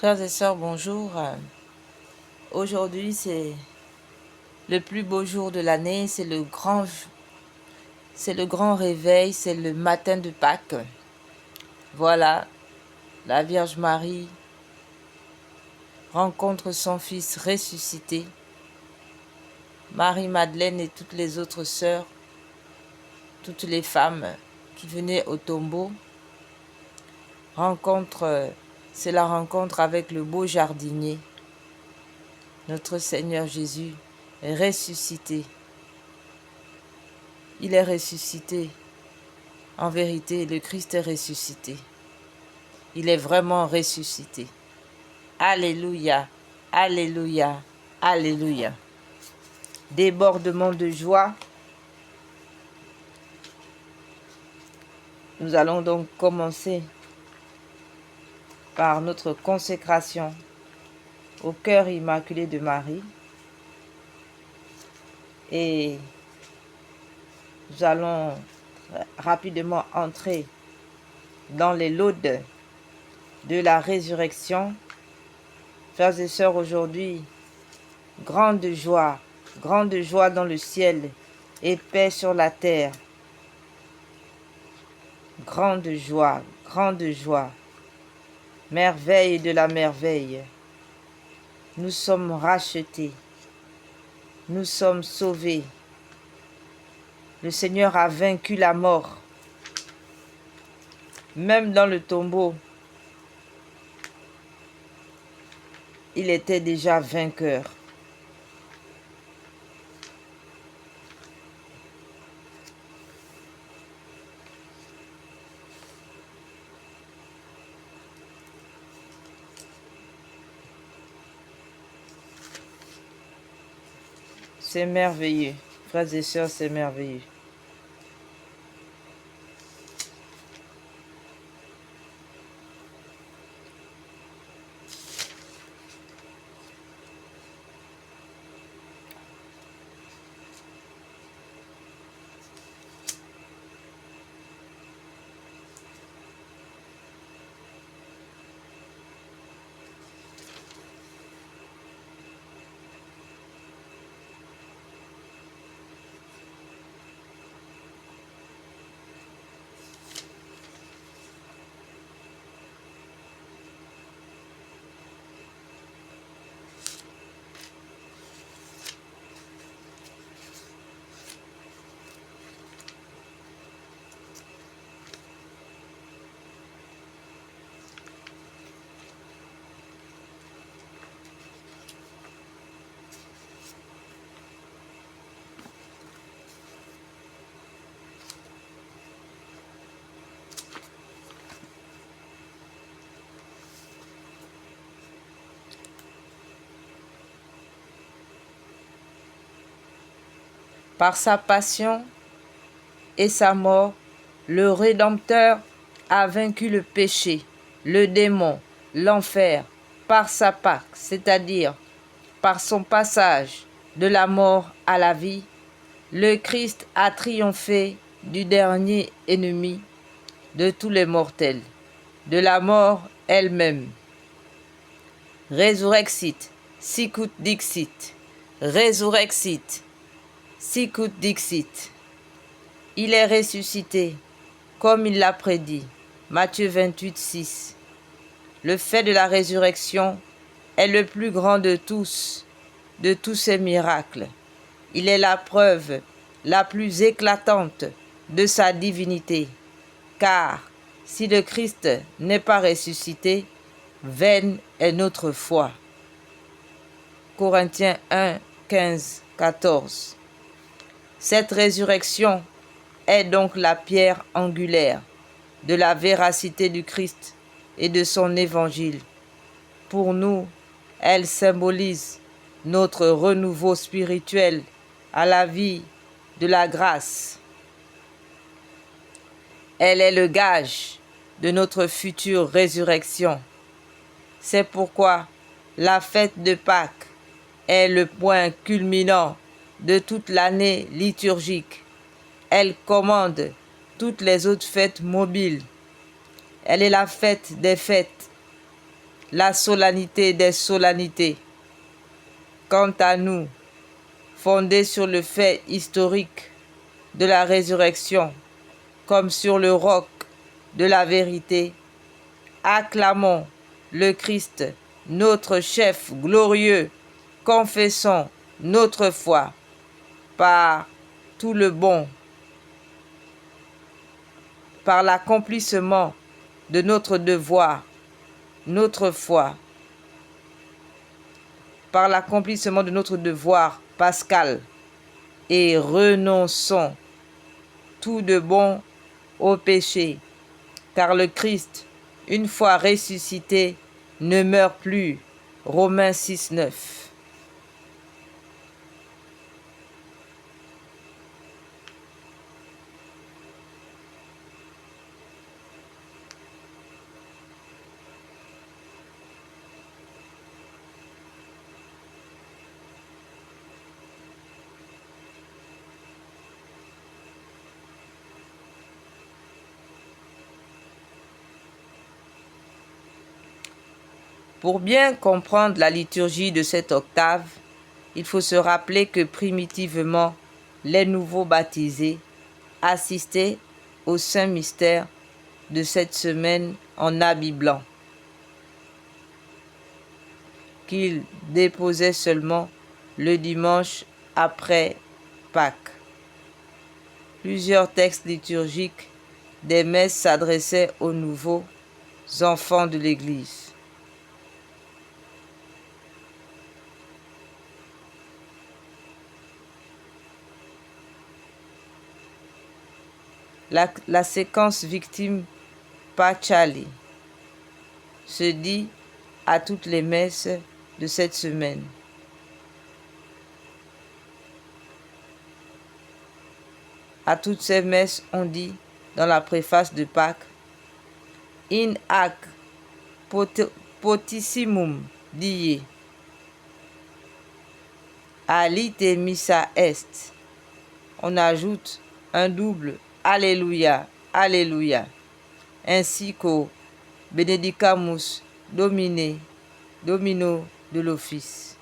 Frères et sœurs, bonjour. Aujourd'hui, c'est le plus beau jour de l'année, c'est le grand réveil, c'est le matin de Pâques. Voilà, la Vierge Marie rencontre son Fils ressuscité. Marie-Madeleine et toutes les autres sœurs, toutes les femmes qui venaient au tombeau, c'est la rencontre avec le beau jardinier, notre Seigneur Jésus ressuscité. Il est ressuscité. En vérité, le Christ est ressuscité. Il est vraiment ressuscité. Alléluia, alléluia, alléluia. Débordement de joie. Nous allons donc commencer par notre consécration au cœur immaculé de Marie. Et nous allons rapidement entrer dans les laudes de la résurrection. Frères et sœurs, aujourd'hui, grande joie dans le ciel et paix sur la terre. Grande joie, merveille de la merveille. Nous sommes rachetés, nous sommes sauvés. Le Seigneur a vaincu la mort. Même dans le tombeau, il était déjà vainqueur. C'est merveilleux, frères et sœurs, c'est merveilleux. Par sa passion et sa mort, le Rédempteur a vaincu le péché, le démon, l'enfer, par sa Pâque, c'est-à-dire par son passage de la mort à la vie. Le Christ a triomphé du dernier ennemi de tous les mortels, de la mort elle-même. Resurrexit, sicut dixit, resurrexit, sicut dixit. Il est ressuscité, comme il l'a prédit. Matthieu 28, 6. Le fait de la résurrection est le plus grand de tous ces miracles. Il est la preuve la plus éclatante de sa divinité. Car si le Christ n'est pas ressuscité, vaine est notre foi. Corinthiens 1, 15, 14. Cette résurrection est donc la pierre angulaire de la véracité du Christ et de son évangile. Pour nous, elle symbolise notre renouveau spirituel à la vie de la grâce. Elle est le gage de notre future résurrection. C'est pourquoi la fête de Pâques est le point culminant de toute l'année liturgique. Elle commande toutes les autres fêtes mobiles. Elle est la fête des fêtes. la solennité des solennités. Quant à nous, fondés sur le fait historique de la résurrection, comme sur le roc de la vérité, acclamons le Christ, notre chef glorieux, confessons notre foi par tout le bon, par l'accomplissement de notre devoir, notre foi, par l'accomplissement de notre devoir pascal, et renonçons tout de bon au péché, car le Christ, une fois ressuscité, ne meurt plus. Romains 6, 9. Pour bien comprendre la liturgie de cette octave, il faut se rappeler que primitivement, les nouveaux baptisés assistaient au saint mystère de cette semaine en habit blanc, qu'ils déposaient seulement le dimanche après Pâques. Plusieurs textes liturgiques des messes s'adressaient aux nouveaux enfants de l'Église. La séquence victime Pachali se dit à toutes les messes de cette semaine. À toutes ces messes, on dit dans la préface de Pâques, In ac potissimum die, alite missa est. On ajoute un double Alléluia, Alléluia, ainsi qu'au Benedicamus Domino de l'office.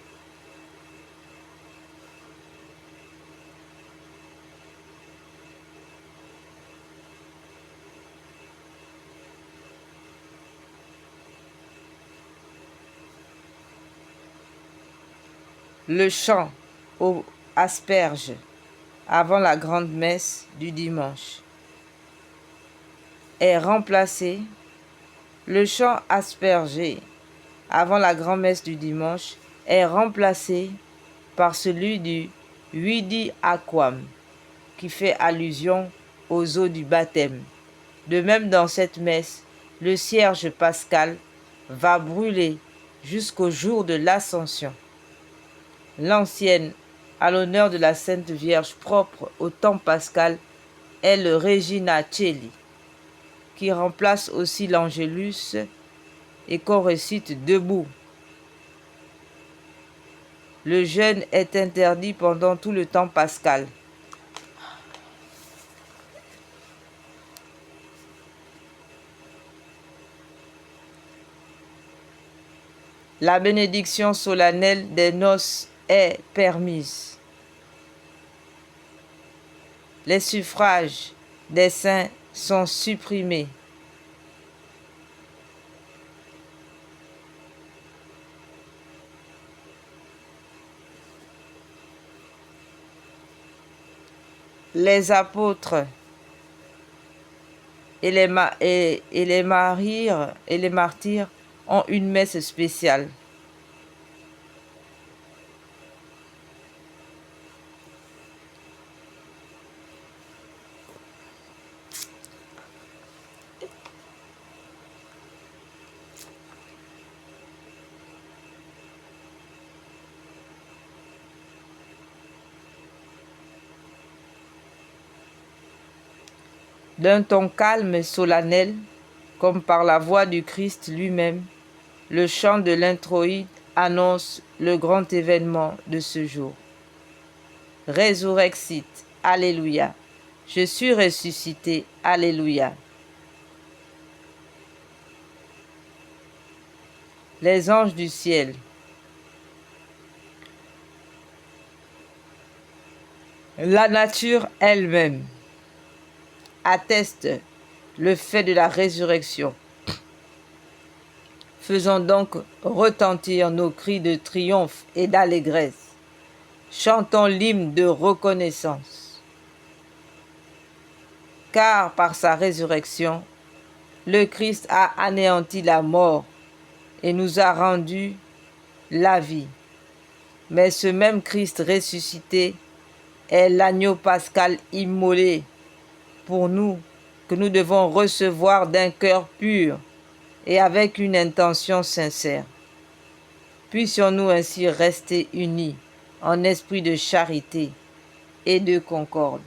Le chant aux asperges avant la grande messe du dimanche est remplacé. Le chant aspergé avant la grande messe du dimanche est remplacé par celui du Vidi Aquam, qui fait allusion aux eaux du baptême. De même, dans cette messe, le cierge pascal va brûler jusqu'au jour de l'Ascension. L'ancienne, à l'honneur de la Sainte Vierge propre au temps pascal, est le Regina Coeli, qui remplace aussi l'Angélus et qu'on récite debout. Le jeûne est interdit pendant tout le temps pascal. La bénédiction solennelle des noces est permise. Les suffrages des saints sont supprimés. Les apôtres et les martyrs ont une messe spéciale. D'un ton calme et solennel, comme par la voix du Christ lui-même, le chant de l'introïde annonce le grand événement de ce jour. Résurrexit, Alléluia. Je suis ressuscité, Alléluia. les anges du ciel. La nature elle-même atteste le fait de la résurrection. Faisons donc retentir nos cris de triomphe et d'allégresse. Chantons l'hymne de reconnaissance. Car par sa résurrection, le Christ a anéanti la mort et nous a rendu la vie. Mais ce même Christ ressuscité est l'agneau pascal immolé pour nous, que nous devons recevoir d'un cœur pur et avec une intention sincère. Puissions-nous ainsi rester unis en esprit de charité et de concorde.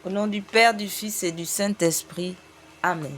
Au nom du Père, du Fils et du Saint-Esprit. Amen.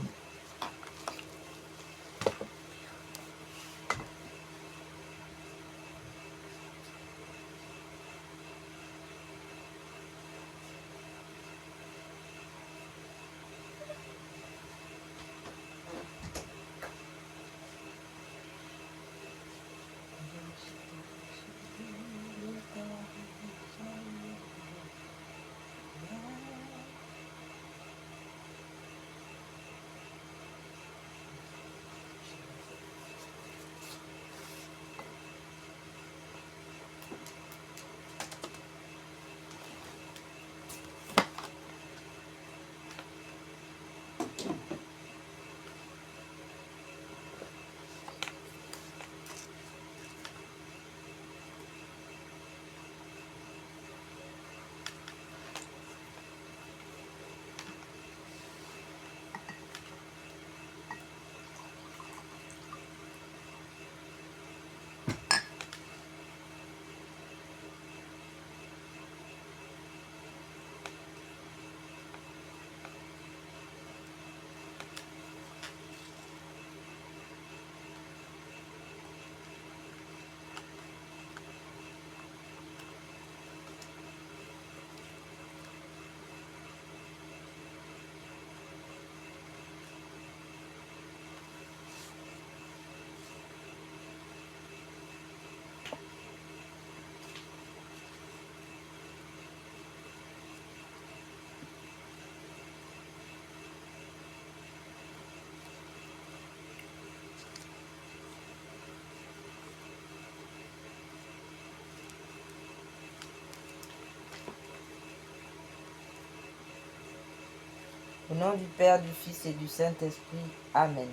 Au nom du Père, du Fils et du Saint-Esprit. Amen.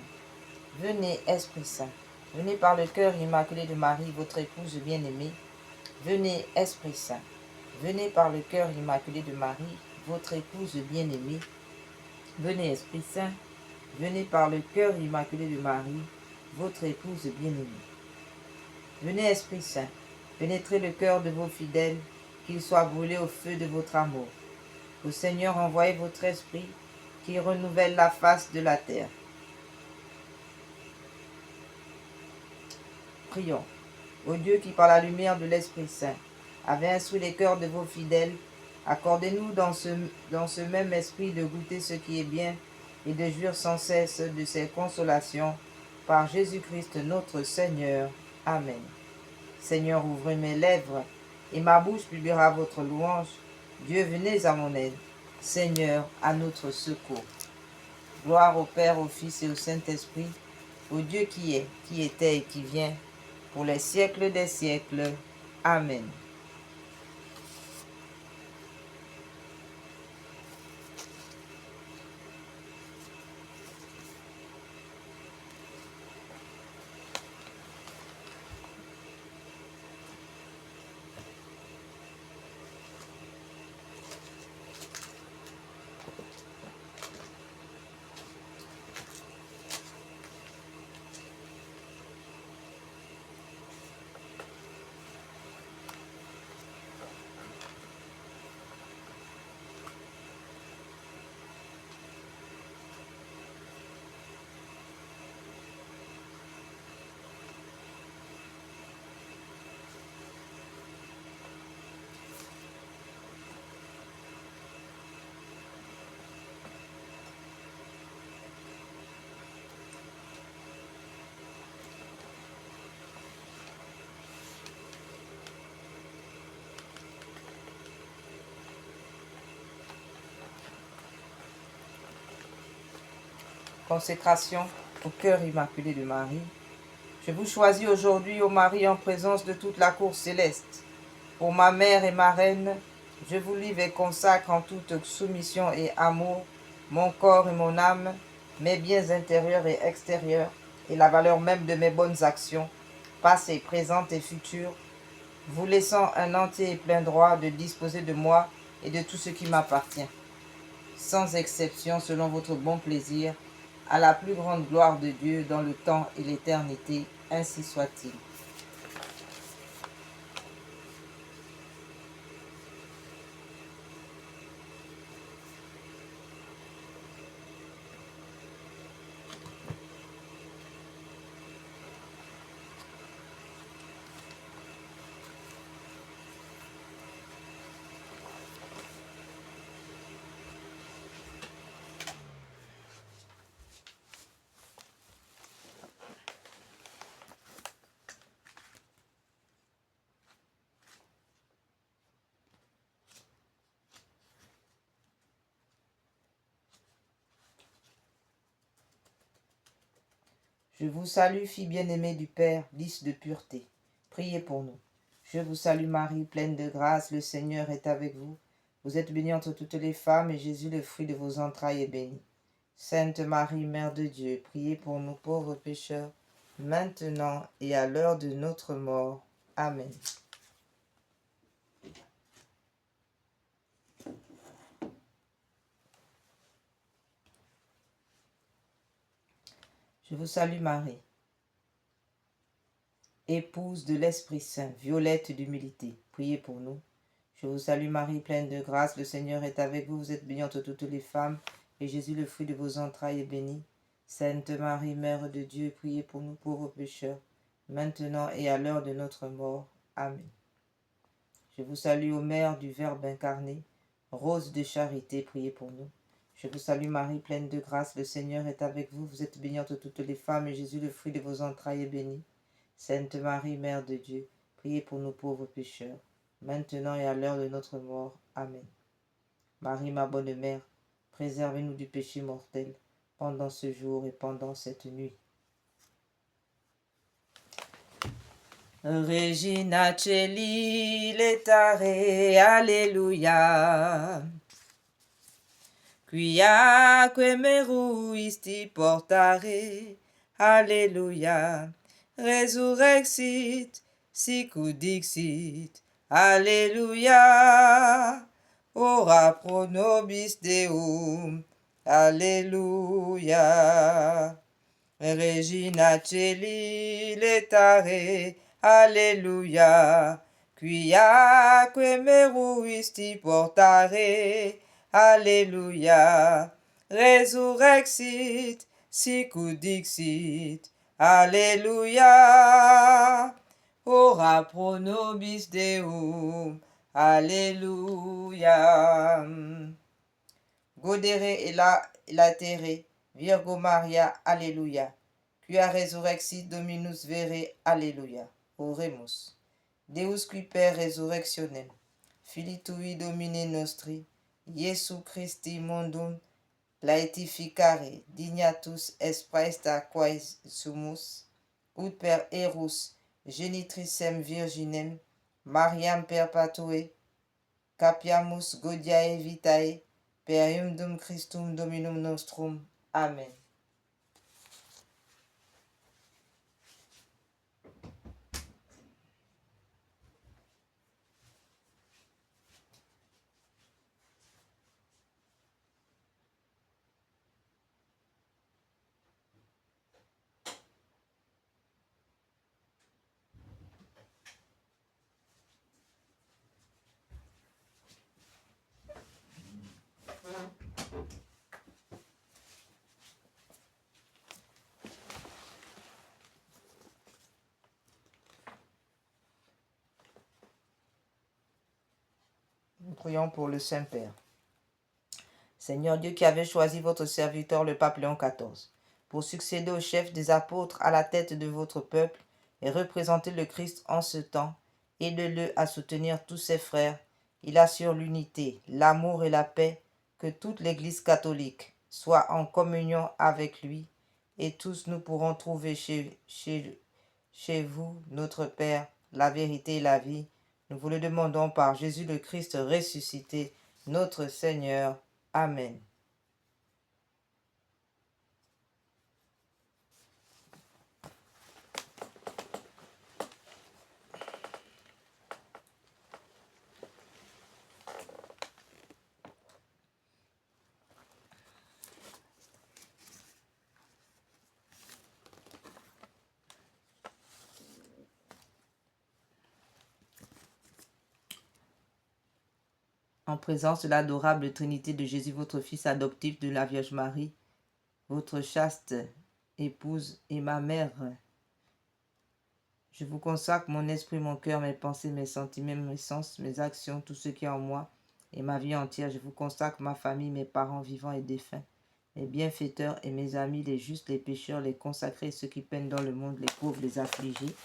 Venez, Esprit Saint. Venez par le cœur immaculé de Marie, votre épouse bien-aimée. Venez, Esprit Saint. Venez par le cœur immaculé de Marie, votre épouse bien-aimée. Venez, Esprit Saint. Venez par le cœur immaculé de Marie, votre épouse bien-aimée. Venez, Esprit Saint. Pénétrez le cœur de vos fidèles, qu'ils soient brûlés au feu de votre amour. Au Seigneur, envoyez votre esprit, qui renouvelle la face de la terre. Prions. Ô Dieu qui, par la lumière de l'Esprit Saint, avait instruit les cœurs de vos fidèles, accordez-nous dans ce même esprit de goûter ce qui est bien et de jouir sans cesse de ses consolations, par Jésus-Christ notre Seigneur. Amen. Seigneur, ouvrez mes lèvres, et ma bouche publiera votre louange. Dieu, venez à mon aide. Seigneur, à notre secours. Gloire au Père, au Fils et au Saint-Esprit, au Dieu qui est, qui était et qui vient, pour les siècles des siècles. Amen. Consécration au cœur immaculé de Marie. Je vous choisis aujourd'hui, ô Marie, en présence de toute la cour céleste. Pour ma mère et ma reine, je vous livre et consacre en toute soumission et amour mon corps et mon âme, mes biens intérieurs et extérieurs, et la valeur même de mes bonnes actions, passées, présentes et futures, vous laissant un entier et plein droit de disposer de moi et de tout ce qui m'appartient, sans exception selon votre bon plaisir, à la plus grande gloire de Dieu dans le temps et l'éternité, ainsi soit-il. Je vous salue, fille bien-aimée du Père, lys de pureté. Priez pour nous. Je vous salue Marie, pleine de grâce, le Seigneur est avec vous. Vous êtes bénie entre toutes les femmes, et Jésus, le fruit de vos entrailles, est béni. Sainte Marie, Mère de Dieu, priez pour nous pauvres pécheurs, maintenant et à l'heure de notre mort. Amen. Je vous salue Marie, épouse de l'Esprit Saint, violette d'humilité, priez pour nous. Je vous salue Marie, pleine de grâce, le Seigneur est avec vous, vous êtes bénie entre toutes les femmes, et Jésus, le fruit de vos entrailles, est béni. Sainte Marie, Mère de Dieu, priez pour nous pauvres pécheurs, maintenant et à l'heure de notre mort. Amen. Je vous salue ô Mère du Verbe incarné, rose de charité, priez pour nous. Je vous salue Marie, pleine de grâce, le Seigneur est avec vous, vous êtes bénie entre toutes les femmes, et Jésus, le fruit de vos entrailles, est béni. Sainte Marie, Mère de Dieu, priez pour nous pauvres pécheurs, maintenant et à l'heure de notre mort. Amen. Marie, ma bonne mère, préservez-nous du péché mortel, pendant ce jour et pendant cette nuit. Regina Celi letare, Alléluia. Quiaque meruisti portare, Alléluia. Resurrexit, sicut dixit, Alléluia. Ora pro nobis Deum, Alléluia. Regina Celi letare, Alléluia. Quiaque meruisti portare, Alléluia. Resurrexit, sicut dixit, Alléluia. Ora pro nobis Deum, Alléluia. Godere latere, Virgo Maria, Alléluia. Quia resurrexit Dominus vere, Alléluia. Oremus. Deus qui per resurrectionem, Filii tui Domine nostri, Iesu Christi mondum laetificare, dignatus est praesta quae sumus, ut per erus genitricem virginem, Mariam perpatue, capiamus gaudiae vitae, per iudum Christum Dominum nostrum. Amen. Nous prions pour le Saint-Père. Seigneur Dieu qui avait choisi votre serviteur le pape Léon XIV pour succéder au chef des apôtres à la tête de votre peuple et représenter le Christ en ce temps, aide-le à soutenir tous ses frères. Il assure l'unité, l'amour et la paix, que toute l'Église catholique soit en communion avec lui et tous nous pourrons trouver chez vous, notre Père, la vérité et la vie. Nous vous le demandons par Jésus le Christ ressuscité, notre Seigneur. Amen. En présence de l'adorable Trinité de Jésus, votre Fils adoptif de la Vierge Marie, votre chaste épouse et ma mère, je vous consacre mon esprit, mon cœur, mes pensées, mes sentiments, mes sens, mes actions, tout ce qui est en moi et ma vie entière. Je vous consacre ma famille, mes parents vivants et défunts, mes bienfaiteurs et mes amis, les justes, les pécheurs, les consacrés, ceux qui peinent dans le monde, les pauvres, les affligés,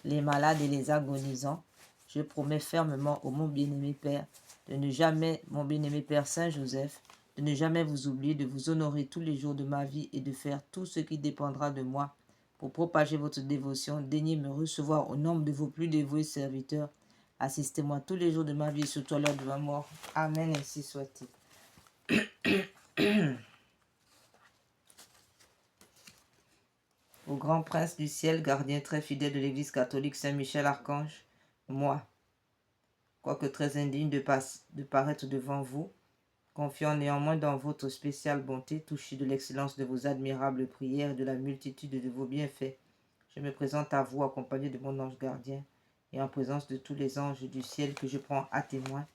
les malades et les agonisants. Je promets fermement au mon bien-aimé Père de ne jamais, mon bien-aimé Père Saint-Joseph, de ne jamais vous oublier, de vous honorer tous les jours de ma vie et de faire tout ce qui dépendra de moi pour propager votre dévotion. Daignez me recevoir au nombre de vos plus dévoués serviteurs. Assistez-moi tous les jours de ma vie et surtout à l'heure de ma mort. Amen, ainsi soit-il. Au grand prince du ciel, gardien très fidèle de l'Église catholique, Saint Michel Archange, moi, quoique très indigne de paraître devant vous, confiant néanmoins dans votre spéciale bonté, touché de l'excellence de vos admirables prières et de la multitude de vos bienfaits, je me présente à vous accompagné de mon ange gardien et en présence de tous les anges du ciel que je prends à témoin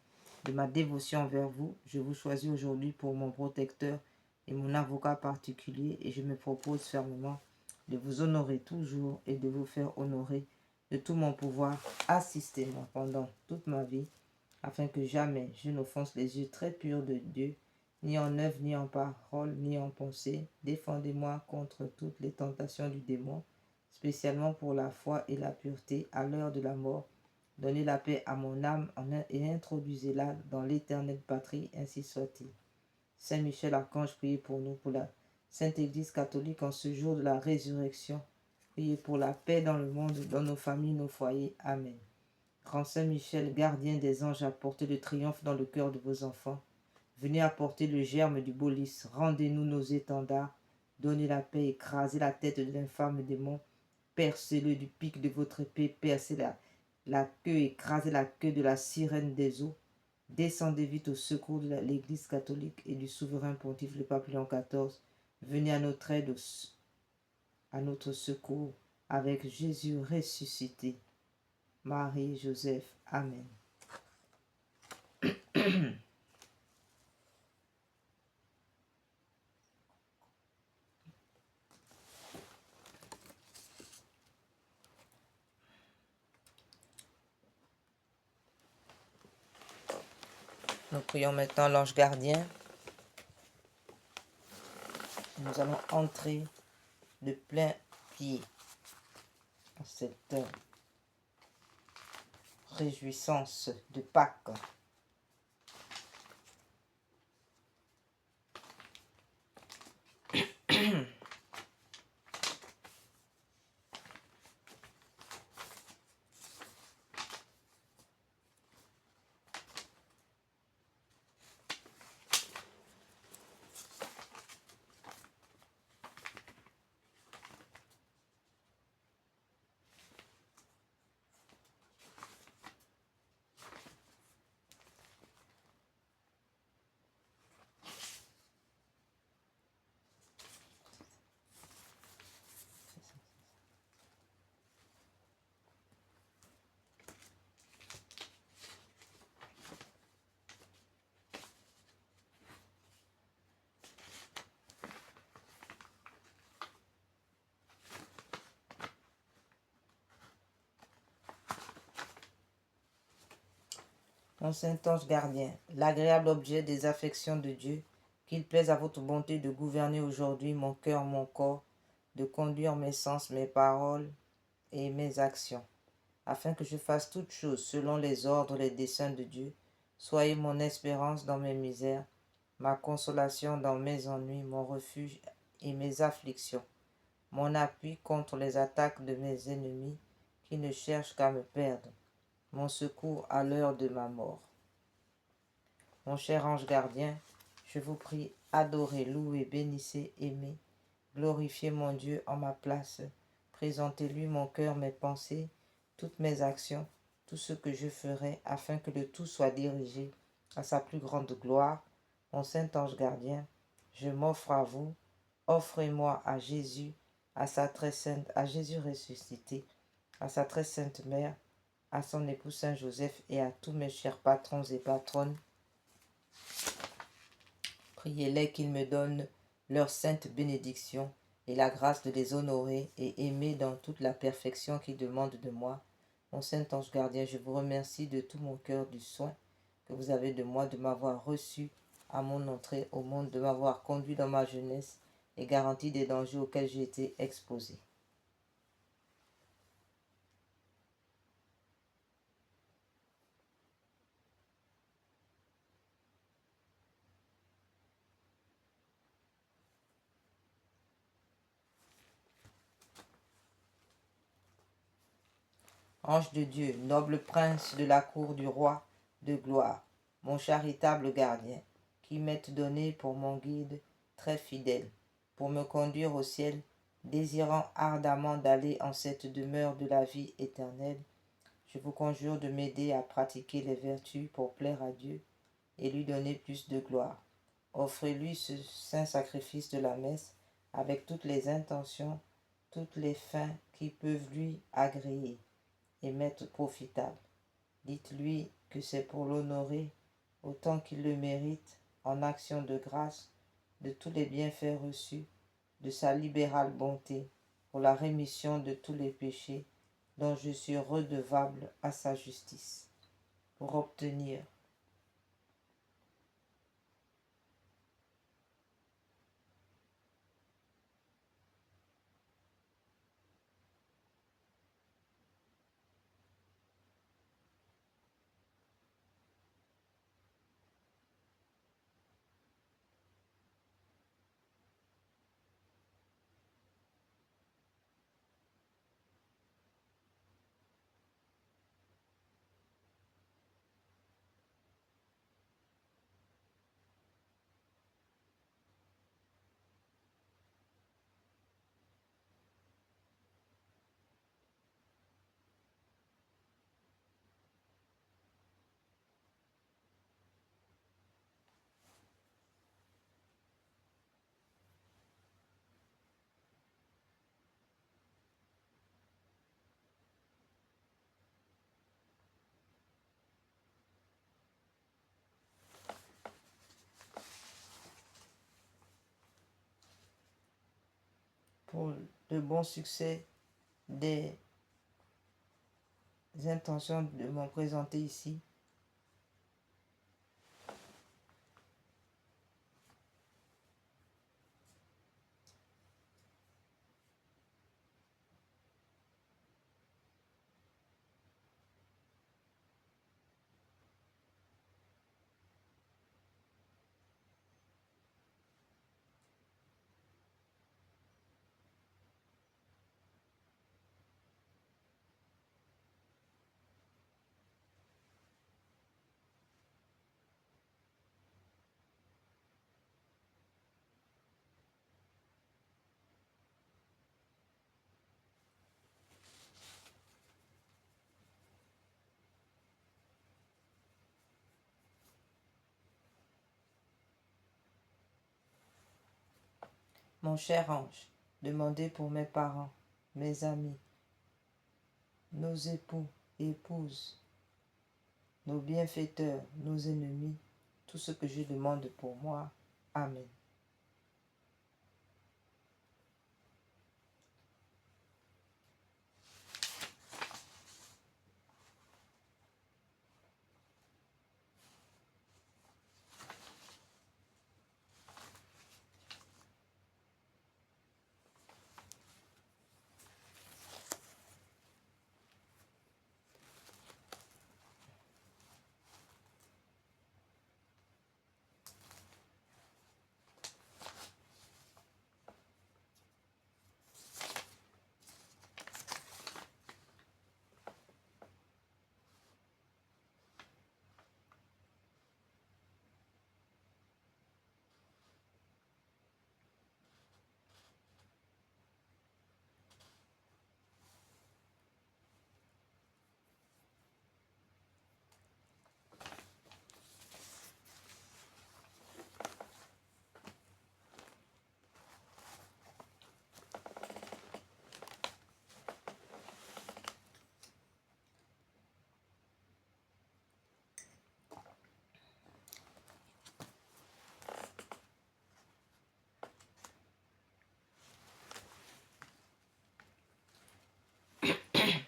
de ma dévotion envers vous. Je vous choisis aujourd'hui pour mon protecteur et mon avocat particulier et je me propose fermement de vous honorer toujours et de vous faire honorer de tout mon pouvoir. Assistez-moi pendant toute ma vie afin que jamais je n'offense les yeux très purs de Dieu, ni en œuvre, ni en parole, ni en pensée. Défendez-moi contre toutes les tentations du démon, spécialement pour la foi et la pureté à l'heure de la mort. Donnez la paix à mon âme et introduisez-la dans l'éternelle patrie, ainsi soit-il. Saint Michel Archange, priez pour nous, pour la Sainte Église catholique en ce jour de la résurrection. Priez pour la paix dans le monde, dans nos familles, nos foyers. Amen. Grand Saint Michel, gardien des anges, apportez le triomphe dans le cœur de vos enfants. Venez apporter le germe du beau lys. Rendez-nous nos étendards. Donnez la paix, écrasez la tête de l'infâme démon. Percez-le du pic de votre épée, percez la queue, écrasez la queue de la sirène des eaux. Descendez vite au secours de l'Église catholique et du souverain pontife le pape Léon XIV. Venez à notre aide, à notre secours, avec Jésus ressuscité. Marie, Joseph, Amen. Nous prions maintenant l'ange gardien. Nous allons entrer de plein pied dans cette réjouissance de Pâques. Mon saint ange gardien, l'agréable objet des affections de Dieu, qu'il plaise à votre bonté de gouverner aujourd'hui mon cœur, mon corps, de conduire mes sens, mes paroles et mes actions, afin que je fasse toutes choses selon les ordres, les desseins de Dieu. Soyez mon espérance dans mes misères, ma consolation dans mes ennuis, mon refuge et mes afflictions, mon appui contre les attaques de mes ennemis qui ne cherchent qu'à me perdre, mon secours à l'heure de ma mort. Mon cher ange gardien, je vous prie, adorez, louez, bénissez, aimez, glorifiez mon Dieu en ma place, présentez-lui mon cœur, mes pensées, toutes mes actions, tout ce que je ferai, afin que le tout soit dirigé à sa plus grande gloire. Mon saint ange gardien, je m'offre à vous, offrez-moi à Jésus, à sa très sainte, à Jésus ressuscité, à sa très sainte mère, à son époux Saint Joseph et à tous mes chers patrons et patronnes. Priez-les qu'ils me donnent leur sainte bénédiction et la grâce de les honorer et aimer dans toute la perfection qu'ils demandent de moi. Mon saint ange gardien, je vous remercie de tout mon cœur du soin que vous avez de moi, de m'avoir reçu à mon entrée au monde, de m'avoir conduit dans ma jeunesse et garanti des dangers auxquels j'ai été exposé. Ange de Dieu, noble prince de la cour du roi de gloire, mon charitable gardien, qui m'êtes donné pour mon guide très fidèle, pour me conduire au ciel, désirant ardemment d'aller en cette demeure de la vie éternelle, je vous conjure de m'aider à pratiquer les vertus pour plaire à Dieu et lui donner plus de gloire. Offrez-lui ce saint sacrifice de la messe avec toutes les intentions, toutes les fins qui peuvent lui agréer et m'être profitables. Dites-lui que c'est pour l'honorer autant qu'il le mérite en action de grâce de tous les bienfaits reçus, de sa libérale bonté pour la rémission de tous les péchés dont je suis redevable à sa justice. Pour obtenir pour le bon succès des intentions de me présenter ici, mon cher ange, demandez pour mes parents, mes amis, nos époux et épouses, nos bienfaiteurs, nos ennemis, tout ce que je demande pour moi. Amen.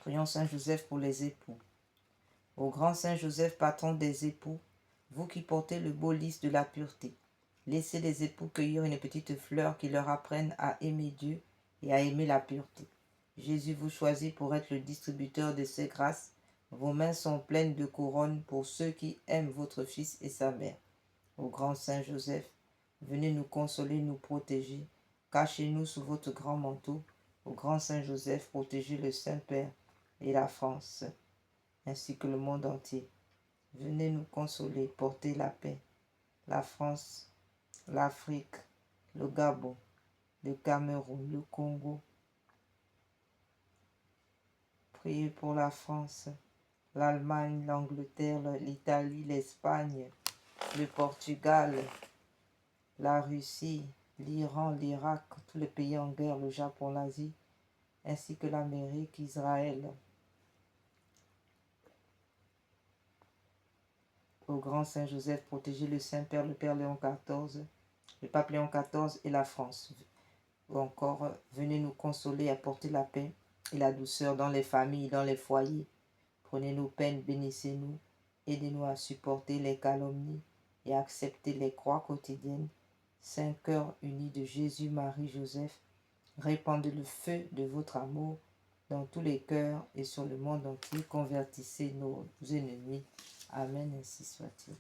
Prions Saint Joseph pour les époux. Ô grand Saint Joseph, patron des époux, vous qui portez le beau lys de la pureté, laissez les époux cueillir une petite fleur qui leur apprenne à aimer Dieu et à aimer la pureté. Jésus vous choisit pour être le distributeur de ces grâces. Vos mains sont pleines de couronnes pour ceux qui aiment votre Fils et sa mère. Ô grand Saint Joseph, venez nous consoler, nous protéger. Cachez-nous sous votre grand manteau. Ô grand Saint Joseph, protégez le Saint-Père et la France, ainsi que le monde entier. Venez nous consoler, porter la paix. La France, l'Afrique, le Gabon, le Cameroun, le Congo. Priez pour la France, l'Allemagne, l'Angleterre, l'Italie, l'Espagne, le Portugal, la Russie, l'Iran, l'Irak, tous les pays en guerre, le Japon, l'Asie, ainsi que l'Amérique, Israël. Au grand Saint Joseph, protégez le Saint-Père, le Père Léon XIV, le Pape Léon XIV et la France. Ou encore, venez nous consoler, apporter la paix et la douceur dans les familles, dans les foyers. Prenez nos peines, bénissez-nous, aidez-nous à supporter les calomnies et à accepter les croix quotidiennes. Saint cœur uni de Jésus, Marie, Joseph, répandez le feu de votre amour dans tous les cœurs et sur le monde entier. Convertissez nos ennemis. Amen, ainsi soit-il.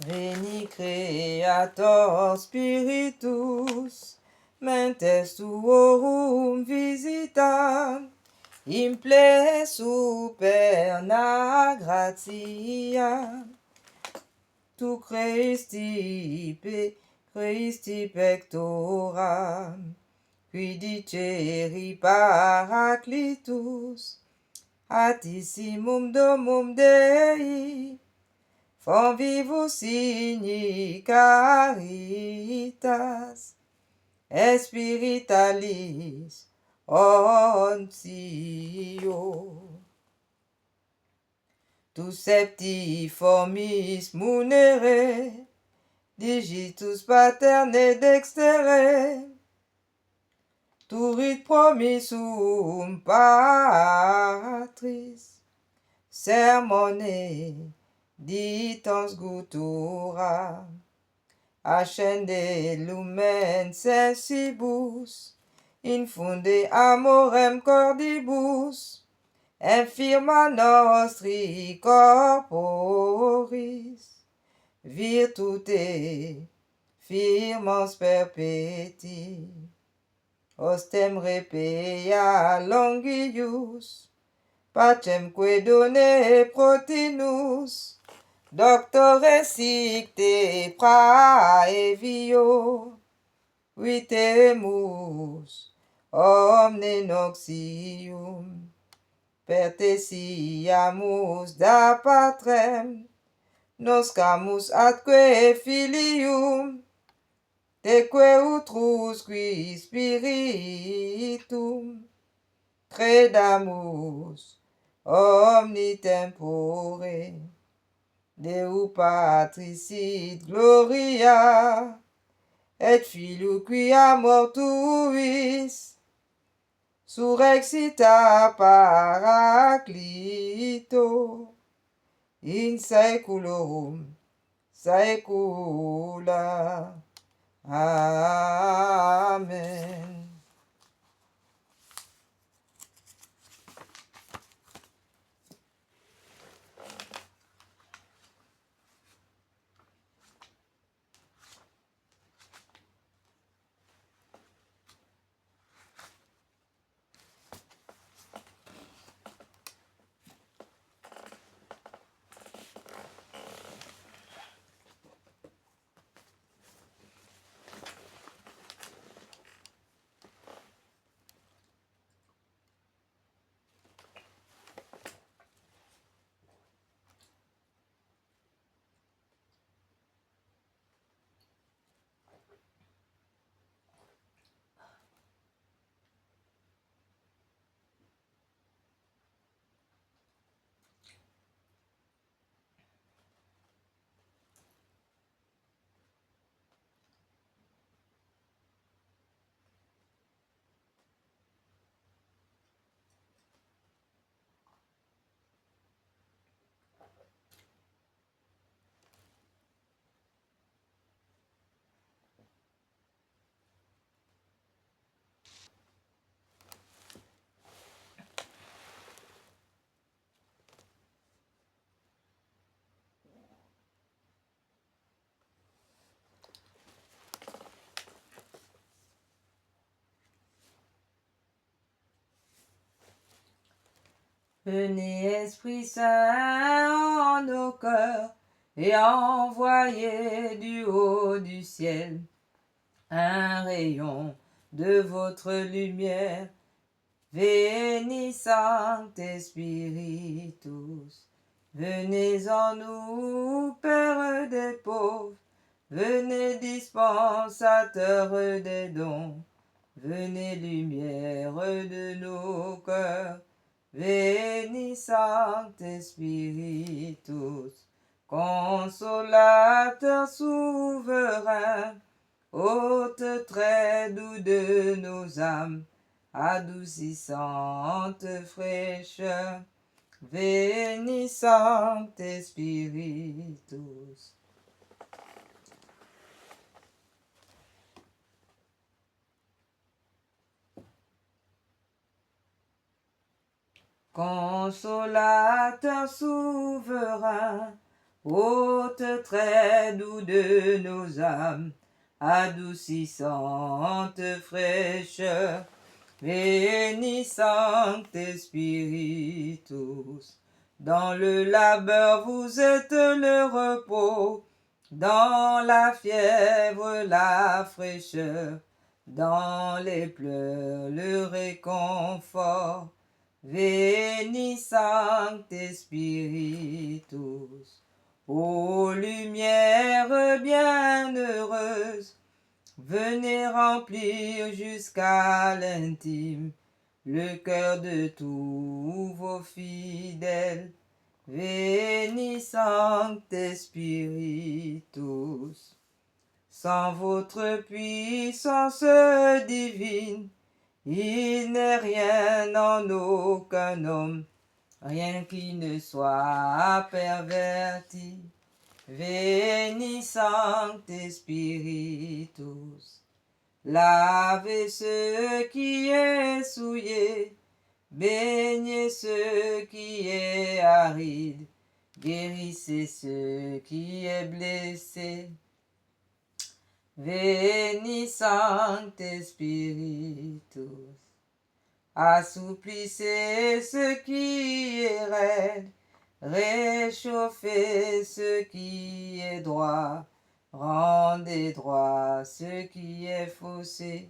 Veni Creator Spiritus, mentes tuorum visita, imple superna gratia, tu Christi pectora, qui diceri Paraclitus, atissimum domum Dei, Convivus signi caritas, espiritualis ontio. Tu septiformis munere, digitus paterne dextere, turit promissum patris, sermone ditans gutura, ascende lumen sensibus, infunde amorem cordibus, infirma nostri corporis, virtute firmans perpeti, ostem repea longius, pacemque done protinus, Doctore sicte praevio, vitemus omne noxium, pertesiamus da patrem, noscamus atque filium, teque utrusqui spiritum, credamus omni tempore, Deu Patris sit gloria, et Filio quia mortuis, surrexita Paraclito, in saeculorum saecula. Amen. Venez Esprit Saint en nos cœurs et envoyez du haut du ciel un rayon de votre lumière. Veni Sancte Spiritus, venez en nous, Père des pauvres, venez dispensateur des dons, venez lumière de nos cœurs. Veni Sancte Spiritus, consolateur souverain, hôte très doux de nos âmes, adoucissante fraîcheur, Veni Sancte Spiritus. Consolateur souverain, hôte très doux de nos âmes, adoucissante fraîcheur, Veni Sancte Spiritus. Dans le labeur vous êtes le repos, dans la fièvre la fraîcheur, dans les pleurs le réconfort. Veni Sancte Spiritus. Ô lumière bienheureuse, venez remplir jusqu'à l'intime le cœur de tous vos fidèles. Veni Sancte Spiritus. Sans votre puissance divine, il n'est rien en aucun homme, rien qui ne soit perverti. Veni Sancte Spiritus. Lavez ce qui est souillé, baignez ce qui est aride, guérissez ce qui est blessé. Veni Sancte Spiritus. Assouplissez ce qui est raide, réchauffez ce qui est droit, rendez droit ce qui est faussé.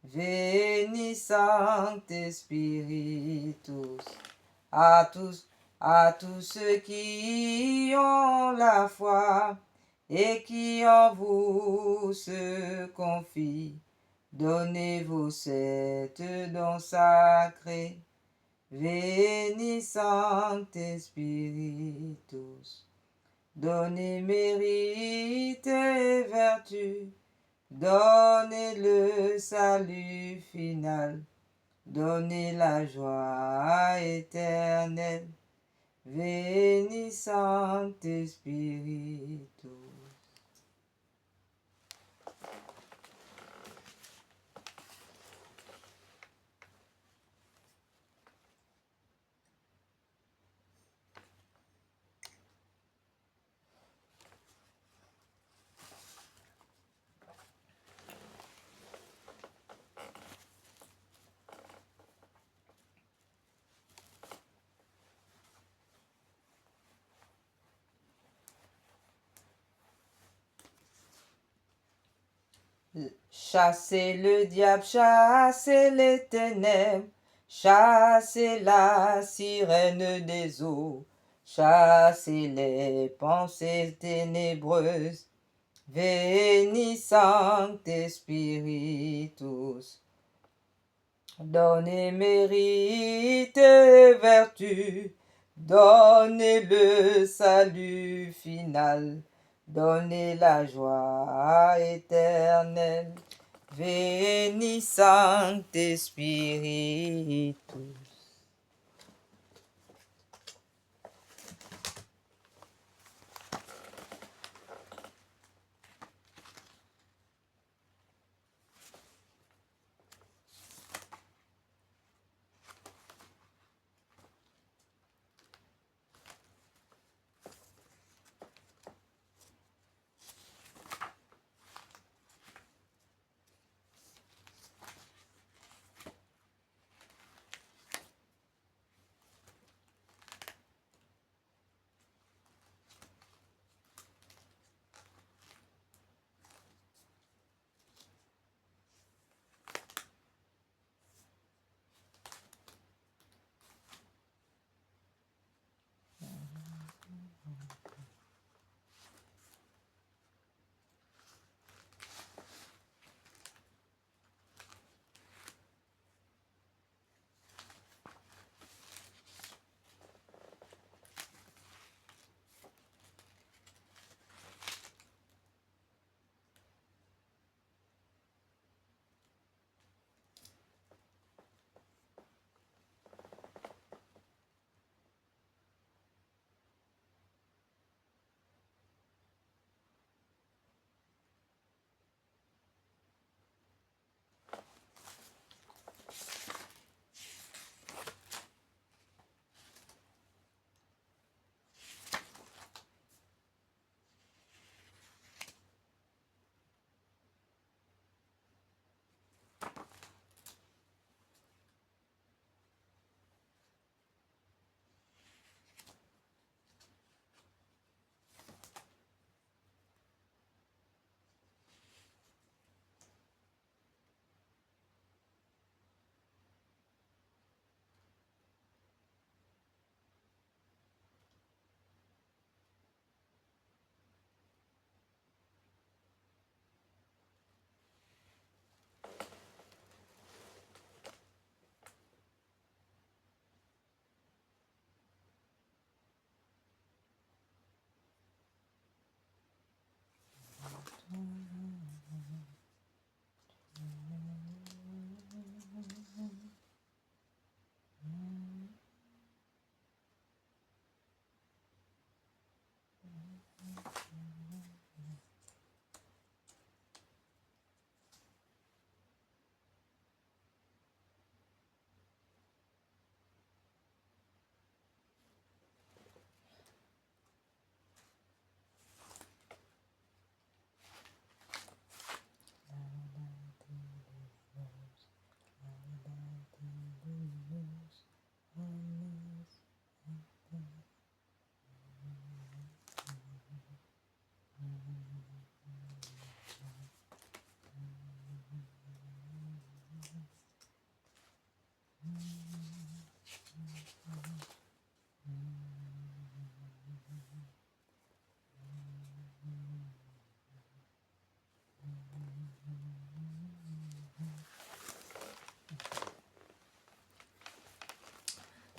Veni Sancte Spiritus. À tous ceux qui ont la foi et qui en vous se confient, donnez vos sept dons sacrés. Veni Sancte Spiritus. Donnez mérite et vertu, donnez le salut final, donnez la joie éternelle. Veni Sancte Spiritus. Chassez le diable, chassez les ténèbres, chassez la sirène des eaux, chassez les pensées ténébreuses. Veni Sancte Spiritus. Donnez mérite et vertu, donnez le salut final, donnez la joie éternelle. Veni Sancte Spiritus.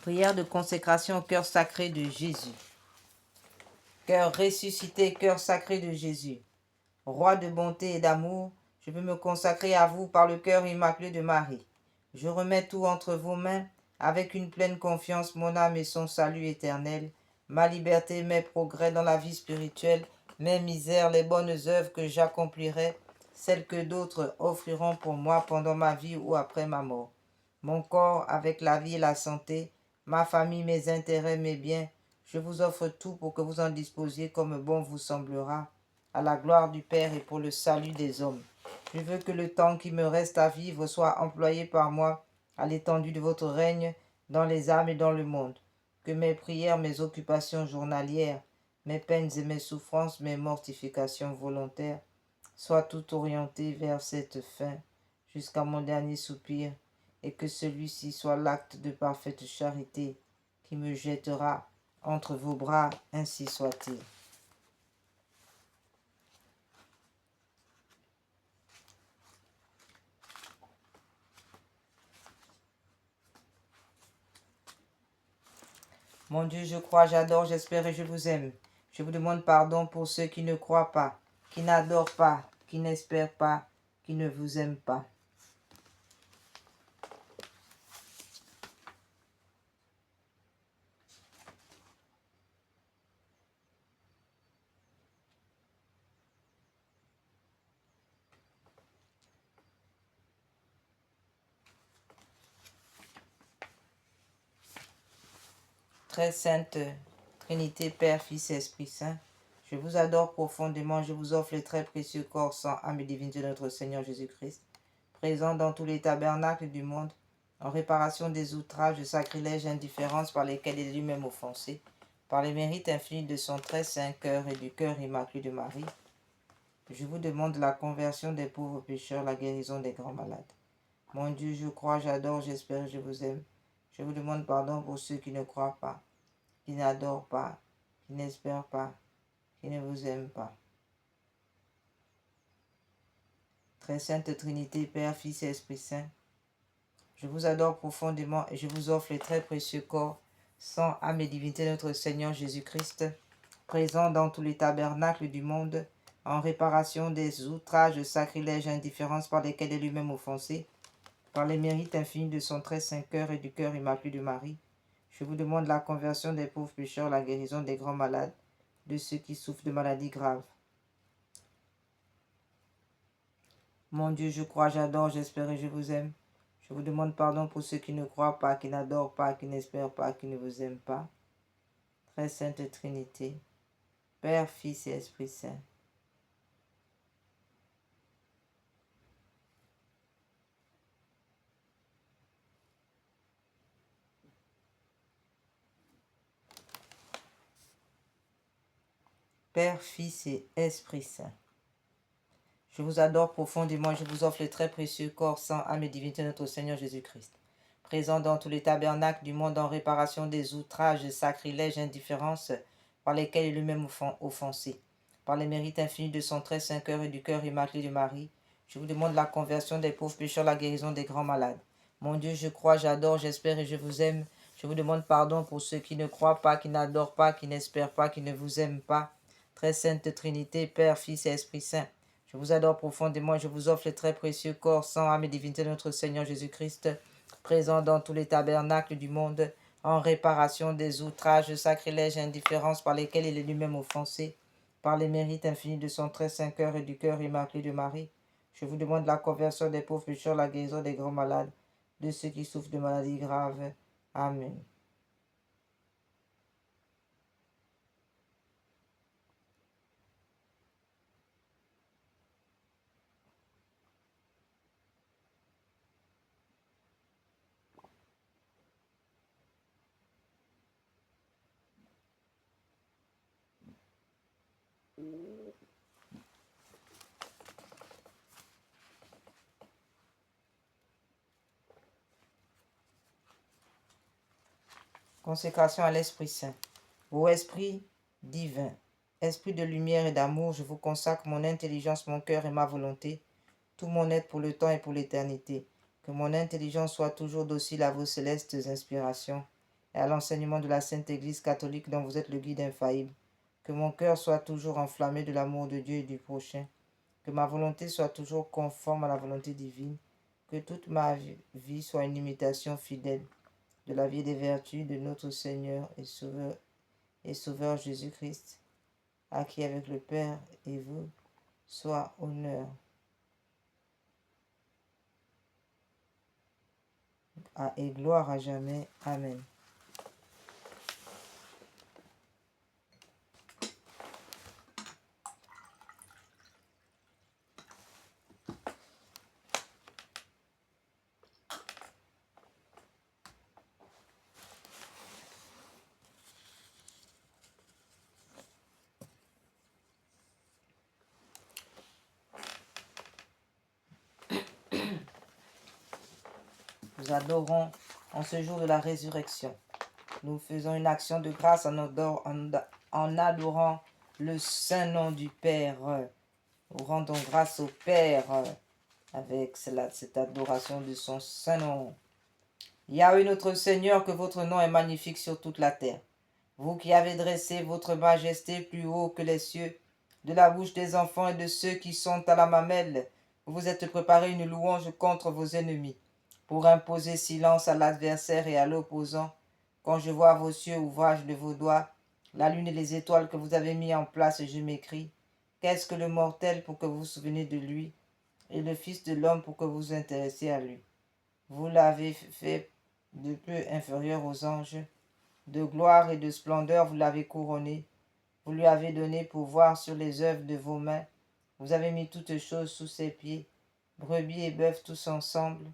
Prière de consécration au cœur sacré de Jésus. Cœur ressuscité, cœur sacré de Jésus. Roi de bonté et d'amour, je veux me consacrer à vous par le cœur immaculé de Marie. Je remets tout entre vos mains, avec une pleine confiance, mon âme et son salut éternel, ma liberté, mes progrès dans la vie spirituelle, mes misères, les bonnes œuvres que j'accomplirai, celles que d'autres offriront pour moi pendant ma vie ou après ma mort. Mon corps avec la vie et la santé, ma famille, mes intérêts, mes biens, je vous offre tout pour que vous en disposiez comme bon vous semblera, à la gloire du Père et pour le salut des hommes. Je veux que le temps qui me reste à vivre soit employé par moi à l'étendue de votre règne dans les âmes et dans le monde. Que mes prières, mes occupations journalières, mes peines et mes souffrances, mes mortifications volontaires soient tout orientées vers cette fin jusqu'à mon dernier soupir, et que celui-ci soit l'acte de parfaite charité qui me jettera entre vos bras, ainsi soit-il. Mon Dieu, je crois, j'adore, j'espère et je vous aime. Je vous demande pardon pour ceux qui ne croient pas, qui n'adorent pas, qui n'espèrent pas, qui ne vous aiment pas. Très sainte Trinité, Père, Fils et Esprit Saint, je vous adore profondément, je vous offre les très précieux corps, sang, âme et divinité de notre Seigneur Jésus-Christ, présent dans tous les tabernacles du monde, en réparation des outrages, sacrilèges, indifférences par lesquels il est lui-même offensé, par les mérites infinis de son très saint cœur et du cœur immaculé de Marie. Je vous demande la conversion des pauvres pécheurs, la guérison des grands malades. Mon Dieu, je crois, j'adore, j'espère, je vous aime. Je vous demande pardon pour ceux qui ne croient pas, qui n'adorent pas, qui n'espèrent pas, qui ne vous aiment pas. Très sainte Trinité, Père, Fils et Esprit Saint, je vous adore profondément et je vous offre les très précieux corps, sang, âme et divinité de notre Seigneur Jésus-Christ, présent dans tous les tabernacles du monde, en réparation des outrages, sacrilèges et indifférences par lesquels il est lui-même offensé, par les mérites infinis de son très saint cœur et du cœur immaculé de Marie. Je vous demande la conversion des pauvres pécheurs, la guérison des grands malades, de ceux qui souffrent de maladies graves. Mon Dieu, je crois, j'adore, j'espère et je vous aime. Je vous demande pardon pour ceux qui ne croient pas, qui n'adorent pas, qui n'espèrent pas, qui ne vous aiment pas. Très sainte Trinité, Père, Fils et Esprit Saint. Père, Fils et Esprit Saint. Je vous adore profondément et je vous offre le très précieux corps, sang, âme et divinité de notre Seigneur Jésus-Christ, présent dans tous les tabernacles du monde en réparation des outrages, sacrilèges, indifférences par lesquels il est lui-même offensé. Par les mérites infinis de son très saint cœur et du cœur immaculé de Marie, je vous demande la conversion des pauvres pécheurs, la guérison des grands malades. Mon Dieu, je crois, j'adore, j'espère et je vous aime. Je vous demande pardon pour ceux qui ne croient pas, qui n'adorent pas, qui n'espèrent pas, qui ne vous aiment pas. Très sainte Trinité, Père, Fils et Esprit Saint, je vous adore profondément et je vous offre les très précieux corps, sang, âme et divinité de notre Seigneur Jésus-Christ, présent dans tous les tabernacles du monde, en réparation des outrages, sacrilèges et indifférences par lesquels il est lui-même offensé, par les mérites infinis de son très saint cœur et du cœur immaculé de Marie. Je vous demande la conversion des pauvres pécheurs, la guérison des grands malades, de ceux qui souffrent de maladies graves. Amen. Consécration à l'Esprit Saint. Ô Esprit divin, Esprit de lumière et d'amour, je vous consacre mon intelligence, mon cœur et ma volonté, tout mon être pour le temps et pour l'éternité. Que mon intelligence soit toujours docile à vos célestes inspirations, et à l'enseignement de la Sainte Église catholique dont vous êtes le guide infaillible. Que mon cœur soit toujours enflammé de l'amour de Dieu et du prochain. Que ma volonté soit toujours conforme à la volonté divine. Que toute ma vie soit une imitation fidèle de la vie des vertus de notre Seigneur et Sauveur Jésus-Christ, à qui avec le Père et vous soit honneur et gloire à jamais. Amen. Nous adorons en ce jour de la résurrection. Nous faisons une action de grâce en adorant le saint nom du Père. Nous rendons grâce au Père avec cette adoration de son saint nom. Yahweh notre Seigneur, que votre nom est magnifique sur toute la terre. Vous qui avez dressé votre majesté plus haut que les cieux, de la bouche des enfants et de ceux qui sont à la mamelle, vous vous êtes préparé une louange contre vos ennemis, pour imposer silence à l'adversaire et à l'opposant. Quand je vois vos cieux, ouvrage de vos doigts, la lune et les étoiles que vous avez mis en place, je m'écrie, qu'est-ce que le mortel pour que vous vous souveniez de lui, et le Fils de l'homme pour que vous vous intéressiez à lui. Vous l'avez fait de peu inférieur aux anges, de gloire et de splendeur vous l'avez couronné, vous lui avez donné pouvoir sur les œuvres de vos mains, vous avez mis toutes choses sous ses pieds, brebis et bœufs tous ensemble,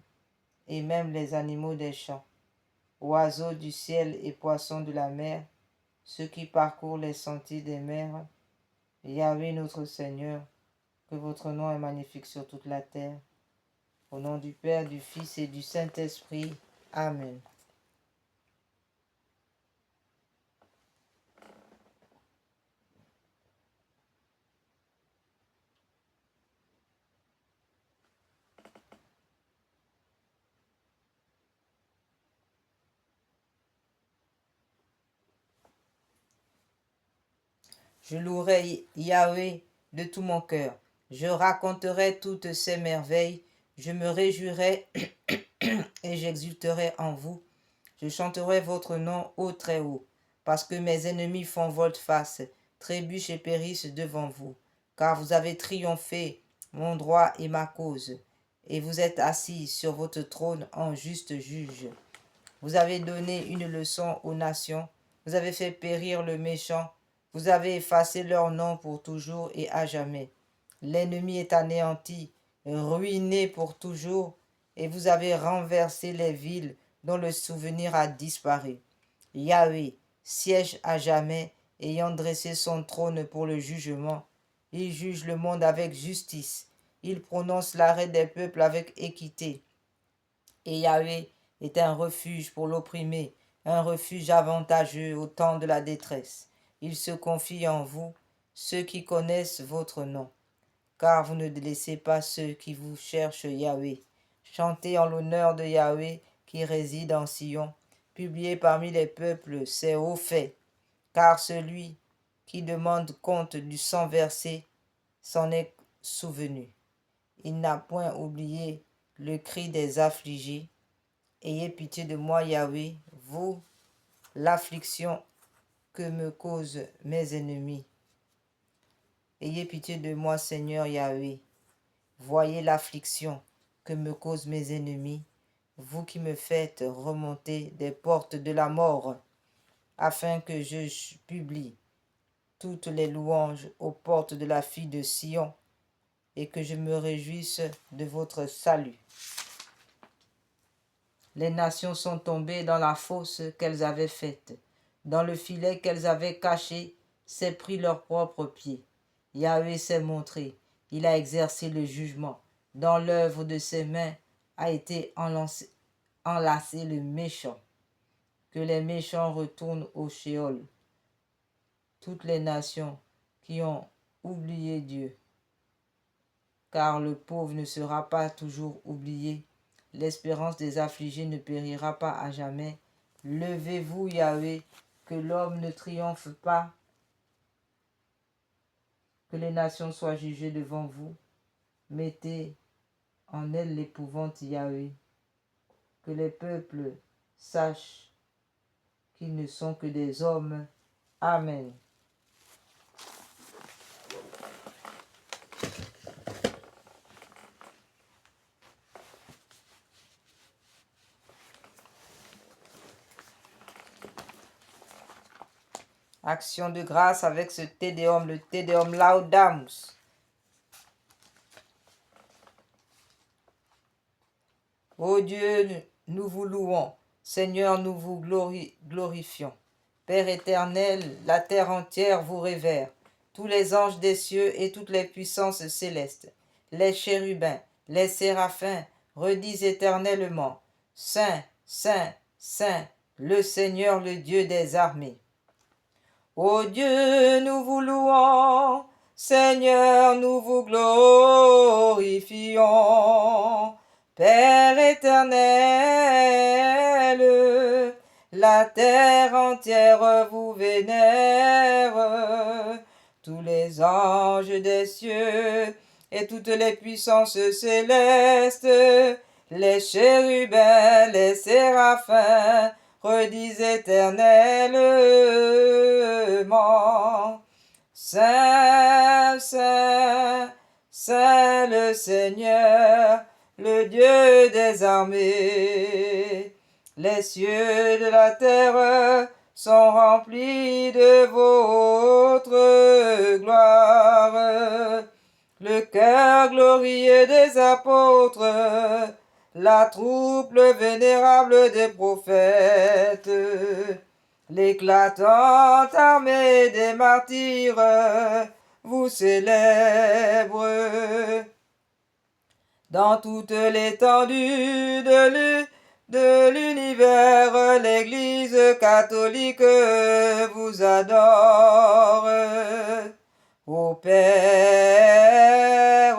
et même les animaux des champs, oiseaux du ciel et poissons de la mer, ceux qui parcourent les sentiers des mers. Yahweh notre Seigneur, que votre nom est magnifique sur toute la terre. Au nom du Père, du Fils et du Saint-Esprit. Amen. Je louerai Yahweh de tout mon cœur. Je raconterai toutes ses merveilles. Je me réjouirai et j'exulterai en vous. Je chanterai votre nom au très haut, parce que mes ennemis font volte-face, trébuchent et périssent devant vous. Car vous avez triomphé mon droit et ma cause, et vous êtes assis sur votre trône en juste juge. Vous avez donné une leçon aux nations, vous avez fait périr le méchant, vous avez effacé leur nom pour toujours et à jamais. L'ennemi est anéanti, ruiné pour toujours, et vous avez renversé les villes dont le souvenir a disparu. Yahweh siège à jamais, ayant dressé son trône pour le jugement. Il juge le monde avec justice. Il prononce l'arrêt des peuples avec équité. Et Yahweh est un refuge pour l'opprimé, un refuge avantageux au temps de la détresse. Il se confie en vous, ceux qui connaissent votre nom. Car vous ne délaissez pas ceux qui vous cherchent, Yahweh. Chantez en l'honneur de Yahweh qui réside en Sion. Publiez parmi les peuples ses hauts faits. Car celui qui demande compte du sang versé s'en est souvenu. Il n'a point oublié le cri des affligés. Ayez pitié de moi, Yahweh, vous, l'affliction que me causent mes ennemis. Ayez pitié de moi, Seigneur Yahweh. Voyez l'affliction que me causent mes ennemis, vous qui me faites remonter des portes de la mort, afin que je publie toutes les louanges aux portes de la fille de Sion, et que je me réjouisse de votre salut. Les nations sont tombées dans la fosse qu'elles avaient faite, dans le filet qu'elles avaient caché, s'est pris leurs propres pieds. Yahweh s'est montré, il a exercé le jugement. Dans l'œuvre de ses mains a été enlacé le méchant. Que les méchants retournent au Sheol. Toutes les nations qui ont oublié Dieu. Car le pauvre ne sera pas toujours oublié. L'espérance des affligés ne périra pas à jamais. Levez-vous, Yahweh, que l'homme ne triomphe pas, que les nations soient jugées devant vous. Mettez en elles l'épouvante, Yahweh, que les peuples sachent qu'ils ne sont que des hommes. Amen. Action de grâce avec ce Te Deum, le Te Deum Laudamus. Ô Dieu, nous vous louons. Seigneur, nous vous glorifions. Père éternel, la terre entière vous révère. Tous les anges des cieux et toutes les puissances célestes, les chérubins, les séraphins, redisent éternellement, Saint, Saint, Saint, le Seigneur, le Dieu des armées. Ô Dieu, nous vous louons, Seigneur, nous vous glorifions. Père éternel, la terre entière vous vénère. Tous les anges des cieux et toutes les puissances célestes, les chérubins, les séraphins, redisent éternellement, Saint, Saint, Saint le Seigneur, le Dieu des armées. Les cieux de la terre sont remplis de votre gloire. Le cœur glorieux des apôtres, la troupe vénérable des prophètes, l'éclatante armée des martyrs vous célèbre. Dans toute l'étendue de l'univers, l'Église catholique vous adore. Ô Père,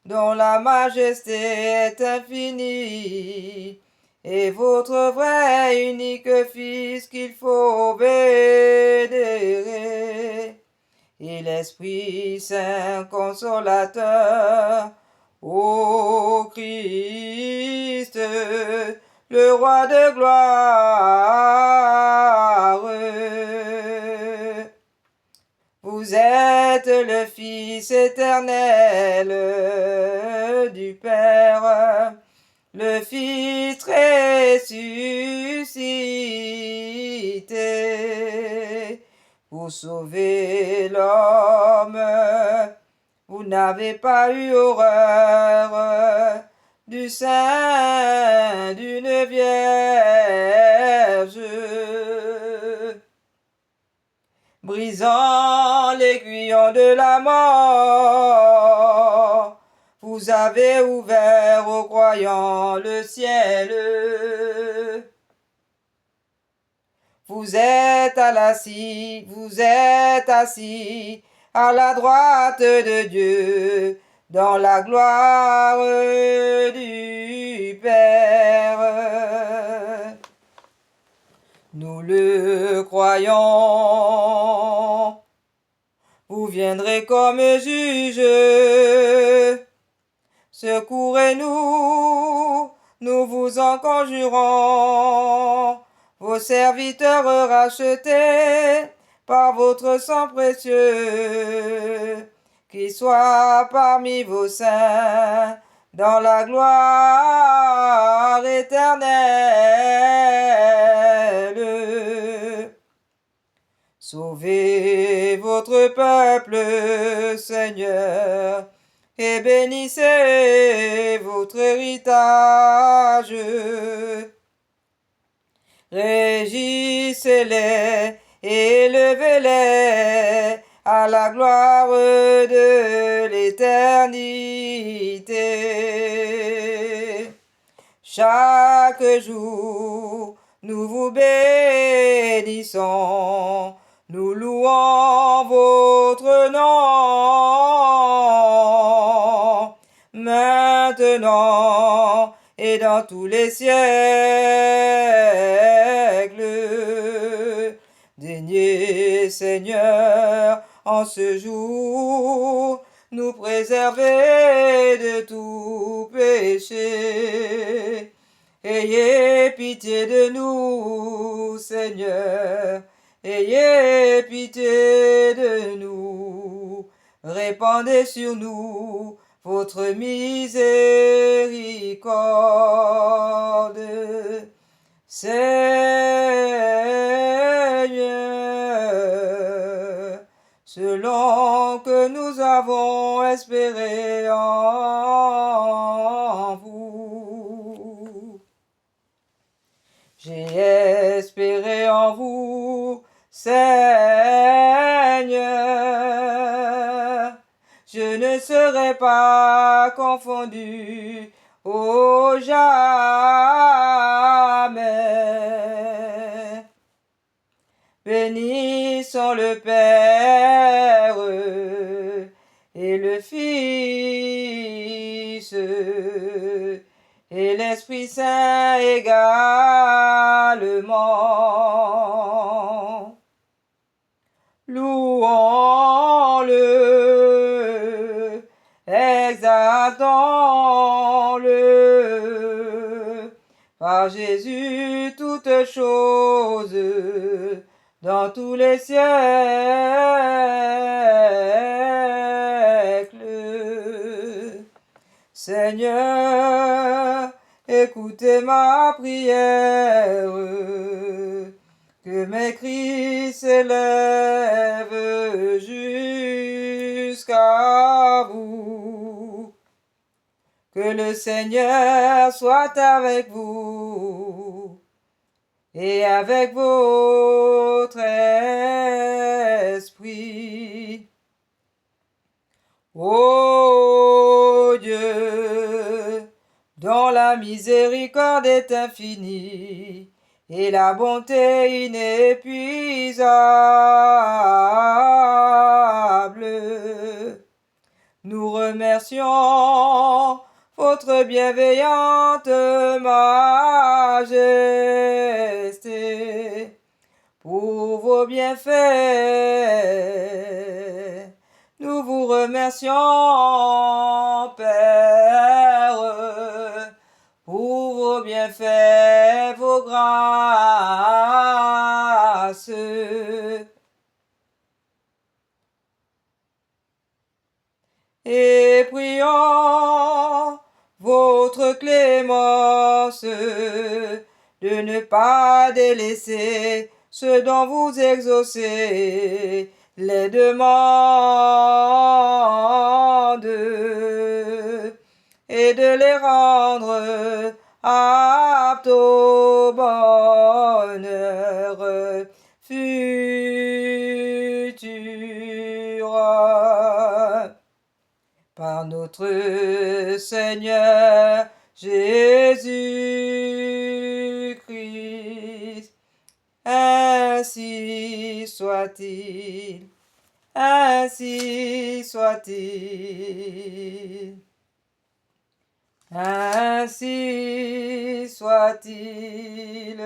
dont la majesté est infinie, et votre vrai unique Fils qu'il faut vénérer, et l'Esprit Saint consolateur, ô Christ, le Roi de gloire. Vous êtes le Fils éternel du Père, le Fils ressuscité. Pour sauver l'homme, vous n'avez pas eu horreur du sein d'une vierge. Brisant l'aiguillon de la mort, vous avez ouvert aux croyants le ciel. Vous êtes assis à la droite de Dieu, dans la gloire du Père. Nous le croyons. Vous viendrez comme juge. Secourez-nous, nous vous en conjurons. Vos serviteurs rachetés par votre sang précieux, qui soient parmi vos saints dans la gloire éternelle. Sauvez votre peuple, Seigneur, et bénissez votre héritage. Régissez-les et élevez-les à la gloire de l'éternité. Chaque jour, nous vous bénissons, nous louons votre nom, maintenant et dans tous les siècles. Daignez, Seigneur, en ce jour, nous préserver de tout péché. Ayez pitié de nous, Seigneur, ayez pitié de nous. Répandez sur nous votre miséricorde. Seigneur, selon que nous avons espéré en vous. J'ai espéré en vous, Seigneur. Je ne serai pas confondu, ô jamais. Bénissons le Père et le Fils et l'Esprit Saint également. Louons-le, exaltons-le, par Jésus toutes choses, dans tous les siècles. Seigneur, écoutez ma prière, que mes cris s'élèvent jusqu'à vous. Que le Seigneur soit avec vous et avec votre esprit. Ô Dieu, dont la miséricorde est infinie et la bonté inépuisable, nous remercions votre bienveillante majesté pour vos bienfaits. Nous vous remercions, Père, pour vos bienfaits, vos grâces. Et prions votre clémence de ne pas délaisser ceux dont vous exaucez les demandes et de les rendre aptes au bonheur futur. Par notre Seigneur Jésus-Christ, ainsi soit-il, ainsi soit-il, ainsi soit-il.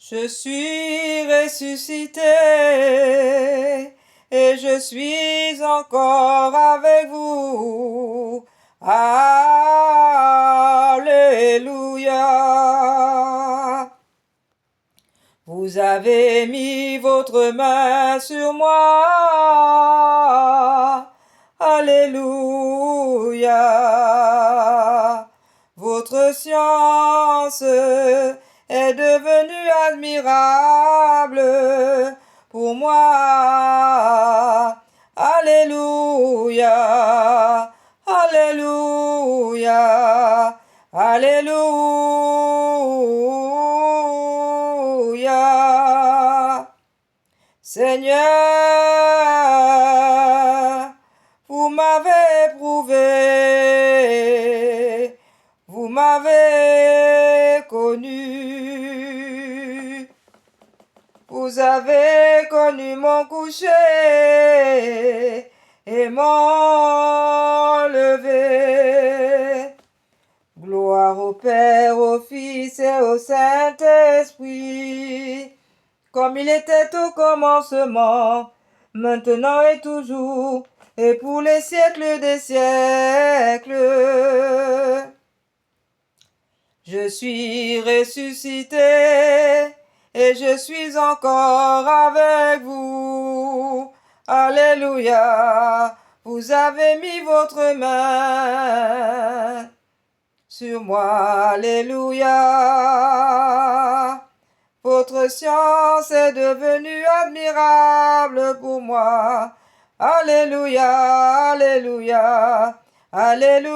Je suis ressuscité et je suis encore avec vous. Alléluia. Vous avez mis votre main sur moi. Alléluia. Votre science est devenue admirable pour moi. Alléluia. Alléluia. Alléluia. Seigneur, vous m'avez prouvé, vous m'avez connu, vous avez connu mon coucher et mon lever. Gloire au Père, au Fils et au Saint-Esprit, comme il était au commencement, maintenant et toujours, et pour les siècles des siècles. Je suis ressuscité, et je suis encore avec vous. Alléluia, vous avez mis votre main sur moi. Alléluia. Votre science est devenue admirable pour moi. Alléluia, alléluia, alléluia.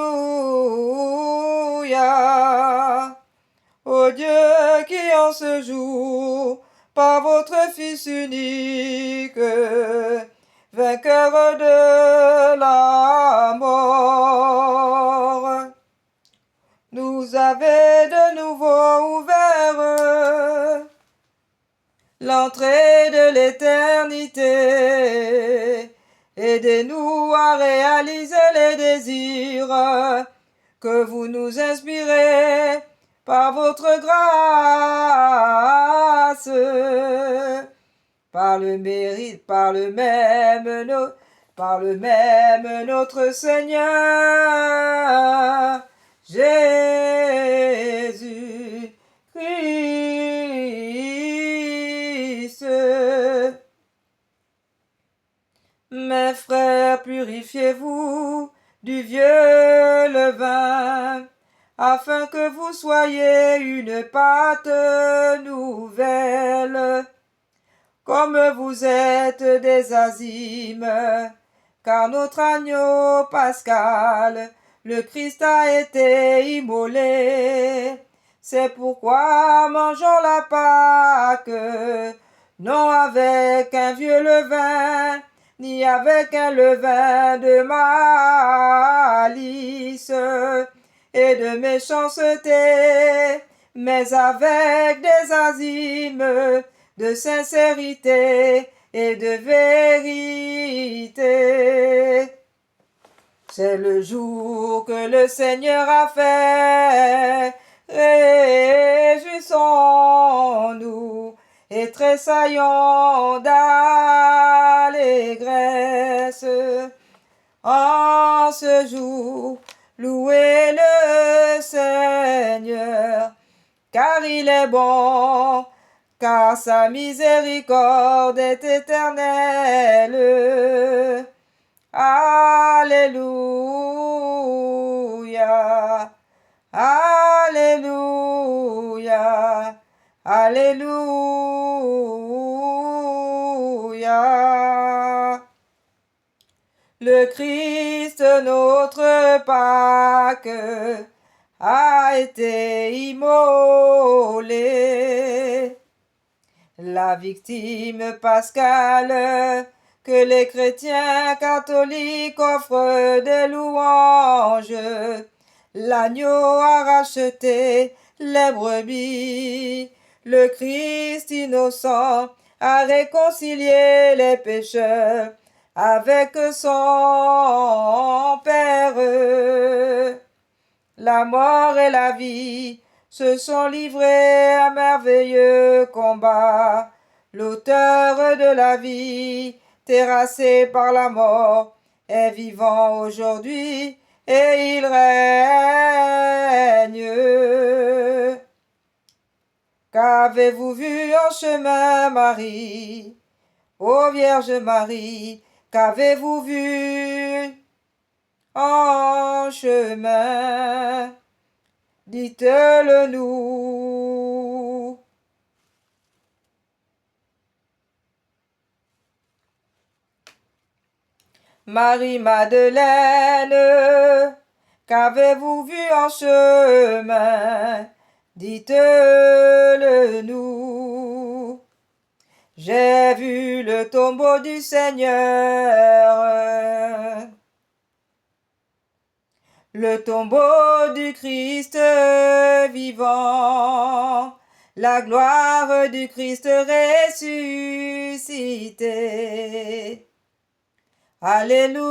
Ô Dieu qui en ce jour, par votre Fils unique, vainqueur de la mort, nous avez de nouveau ouvert l'entrée de l'éternité. Aidez-nous à réaliser les désirs que vous nous inspirez par votre grâce, par le mérite, par le même notre Seigneur Jésus-Christ. Mes frères, purifiez-vous du vieux levain, afin que vous soyez une pâte nouvelle, comme vous êtes des azimes, car notre agneau pascal, le Christ, a été immolé. C'est pourquoi mangeons la Pâque, non avec un vieux levain, ni avec un levain de malice et de méchanceté, mais avec des azimes de sincérité et de vérité. C'est le jour que le Seigneur a fait, réjouissons-nous et tressaillons d'allégresse. En ce jour, louez le Seigneur, car il est bon, car sa miséricorde est éternelle. Alléluia, alléluia, alléluia. Le Christ, notre Pâque, a été immolé. La victime pascale que les chrétiens catholiques offrent des louanges. L'agneau a racheté les brebis. Le Christ innocent a réconcilié les pécheurs avec son Père. La mort et la vie se sont livrés à merveilleux combat. L'auteur de la vie, terrassé par la mort, est vivant aujourd'hui et il règne. Qu'avez-vous vu en chemin, Marie? Ô Vierge Marie, qu'avez-vous vu en chemin? Dites-le nous. Marie-Madeleine, qu'avez-vous vu en chemin? Dites-le nous. J'ai vu le tombeau du Seigneur, le tombeau du Christ vivant, la gloire du Christ ressuscité. Alléluia.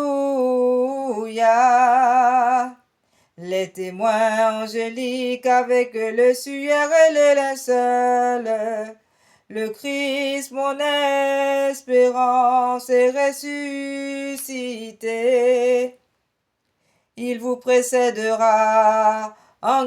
Les témoins angéliques avec le suaire et le linceul, le Christ, mon espérance, est ressuscité. Il vous précédera en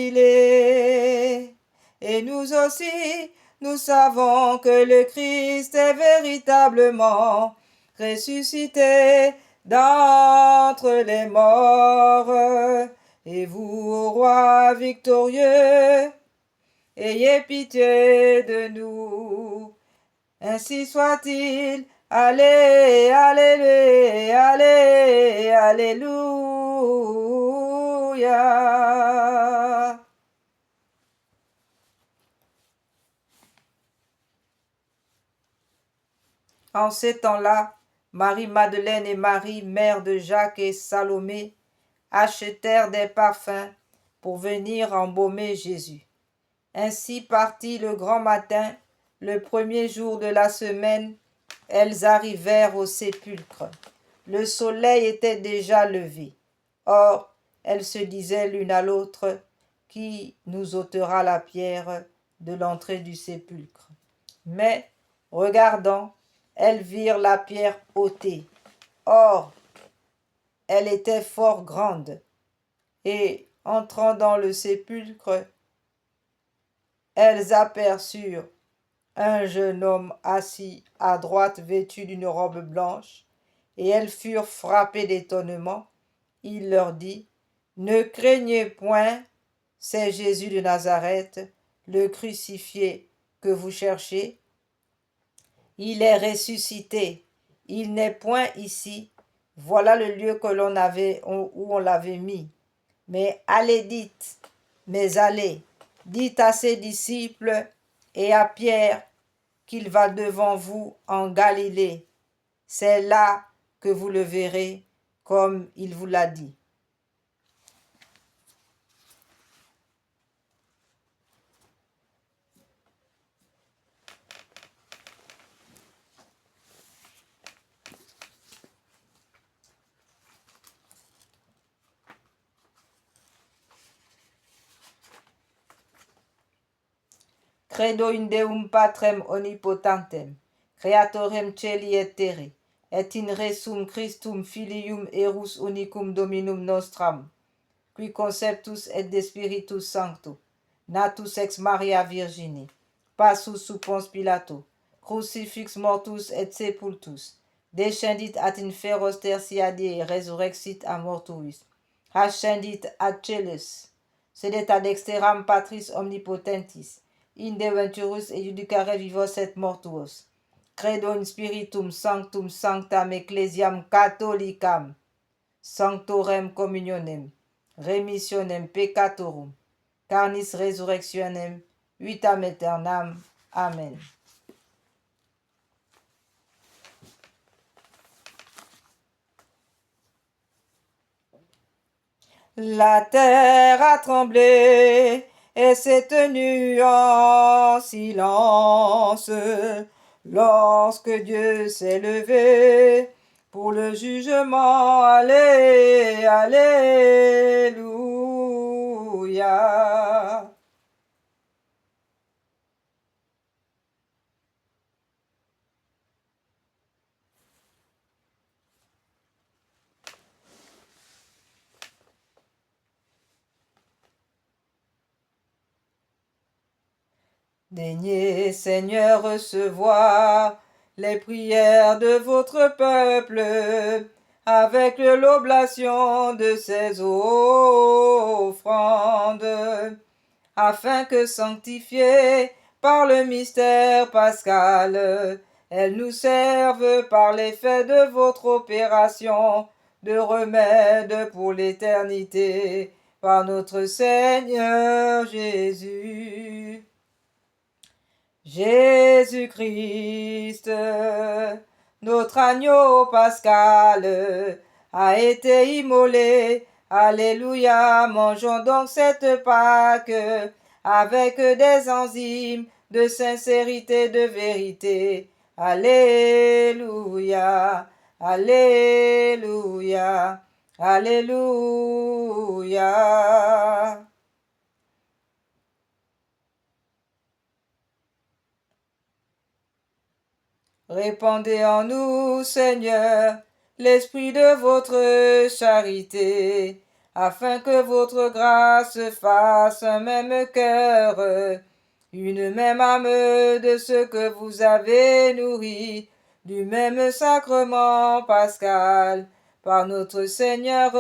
Galilée. Et nous aussi, nous savons que le Christ est véritablement ressuscité d'entre les morts. Et vous, roi victorieux, ayez pitié de nous. Ainsi soit-il. Allez, allez, allez, alléluia. En ces temps-là, Marie-Madeleine et Marie, mère de Jacques et Salomé, achetèrent des parfums pour venir embaumer Jésus. Ainsi partit le grand matin, le premier jour de la semaine, elles arrivèrent au sépulcre. Le soleil était déjà levé. Or, elles se disaient l'une à l'autre, qui nous ôtera la pierre de l'entrée du sépulcre? Mais, regardant, elles virent la pierre ôtée. Or, elle était fort grande. Et, entrant dans le sépulcre, elles aperçurent un jeune homme assis à droite vêtu d'une robe blanche, et elles furent frappées d'étonnement. Il leur dit: Ne craignez point, c'est Jésus de Nazareth, le crucifié que vous cherchez. Il est ressuscité, il n'est point ici. Voilà le lieu que où on l'avait mis. Mais allez, dites à ses disciples et à Pierre qu'il va devant vous en Galilée. C'est là que vous le verrez, comme il vous l'a dit. Credo in Deum Patrem omnipotentem, Creatorem Celi et Terre, et in resum Christum Filium Erus unicum Dominum nostram, qui conceptus et de Spiritus Sancto, natus ex Maria Virgini, passus sub Pons Pilato, crucifix mortus et sepultus, descendit ad inferos tertiae resurrexit a mortuis, ascendit ad celis, sedet ad exteram Patris omnipotentis, in de venturus et judicare vivos et mortuos. Credo in spiritum sanctum sanctam ecclesiam catholicam, sanctorem communionem, remissionem peccatorum, carnis resurrectionem, vitam aeternam. Amen. La terre a tremblé et s'est tenue en silence lorsque Dieu s'est levé pour le jugement. Allez, alléluia. Alléluia. Daignez, Seigneur, recevoir les prières de votre peuple avec l'oblation de ces offrandes, afin que sanctifiées par le mystère pascal, elles nous servent par l'effet de votre opération de remède pour l'éternité, par notre Seigneur Jésus. Jésus-Christ, notre agneau pascal, a été immolé. Alléluia, mangeons donc cette Pâque avec des enzymes de sincérité, de vérité. Alléluia, Alléluia, Alléluia. Répandez en nous, Seigneur, l'esprit de votre charité, afin que votre grâce fasse un même cœur, une même âme de ce que vous avez nourri, du même sacrement pascal, par notre Seigneur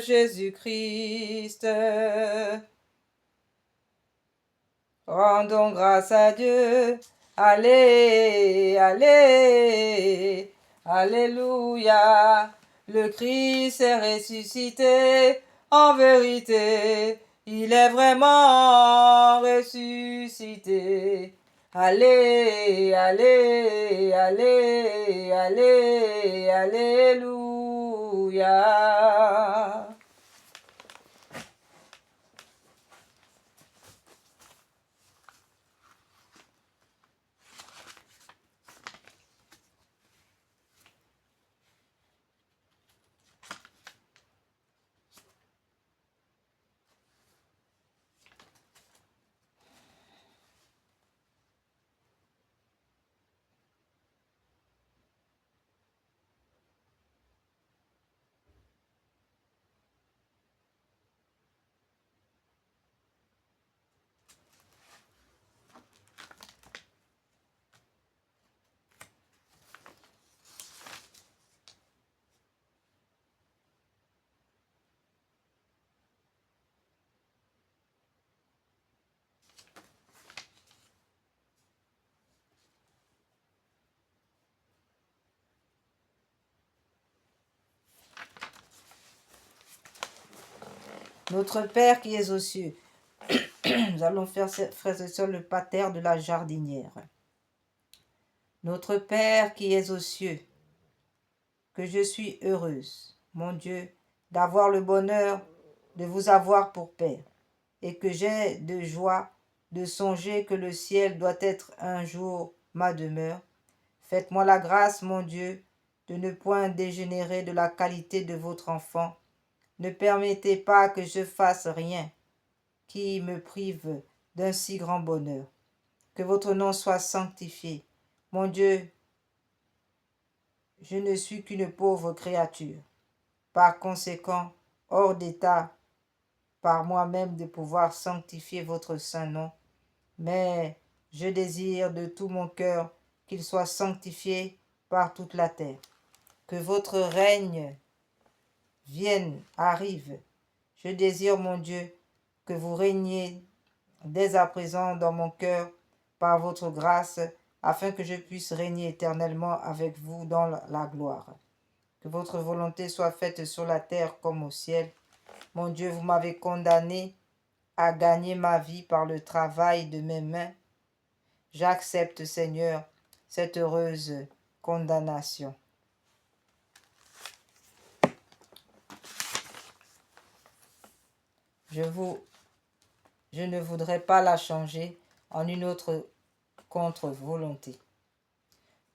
Jésus-Christ. Rendons grâce à Dieu. Allez, allez, alléluia. Le Christ est ressuscité, en vérité, il est vraiment ressuscité. Allez, allez, allez, allez, alléluia. Notre Père qui es aux cieux, nous allons faire, frères et sœurs, le pater de la jardinière. Notre Père qui es aux cieux, que je suis heureuse, mon Dieu, d'avoir le bonheur de vous avoir pour Père, et que j'ai de joie de songer que le ciel doit être un jour ma demeure. Faites-moi la grâce, mon Dieu, de ne point dégénérer de la qualité de votre enfant. Ne permettez pas que je fasse rien qui me prive d'un si grand bonheur. Que votre nom soit sanctifié. Mon Dieu, je ne suis qu'une pauvre créature. Par conséquent, hors d'état par moi-même de pouvoir sanctifier votre saint nom, mais je désire de tout mon cœur qu'il soit sanctifié par toute la terre. Que votre règne vienne, arrive. Je désire, mon Dieu, que vous régniez dès à présent dans mon cœur par votre grâce, afin que je puisse régner éternellement avec vous dans la gloire. Que votre volonté soit faite sur la terre comme au ciel. Mon Dieu, vous m'avez condamné à gagner ma vie par le travail de mes mains. J'accepte, Seigneur, cette heureuse condamnation. Je ne voudrais pas la changer en une autre contre-volonté.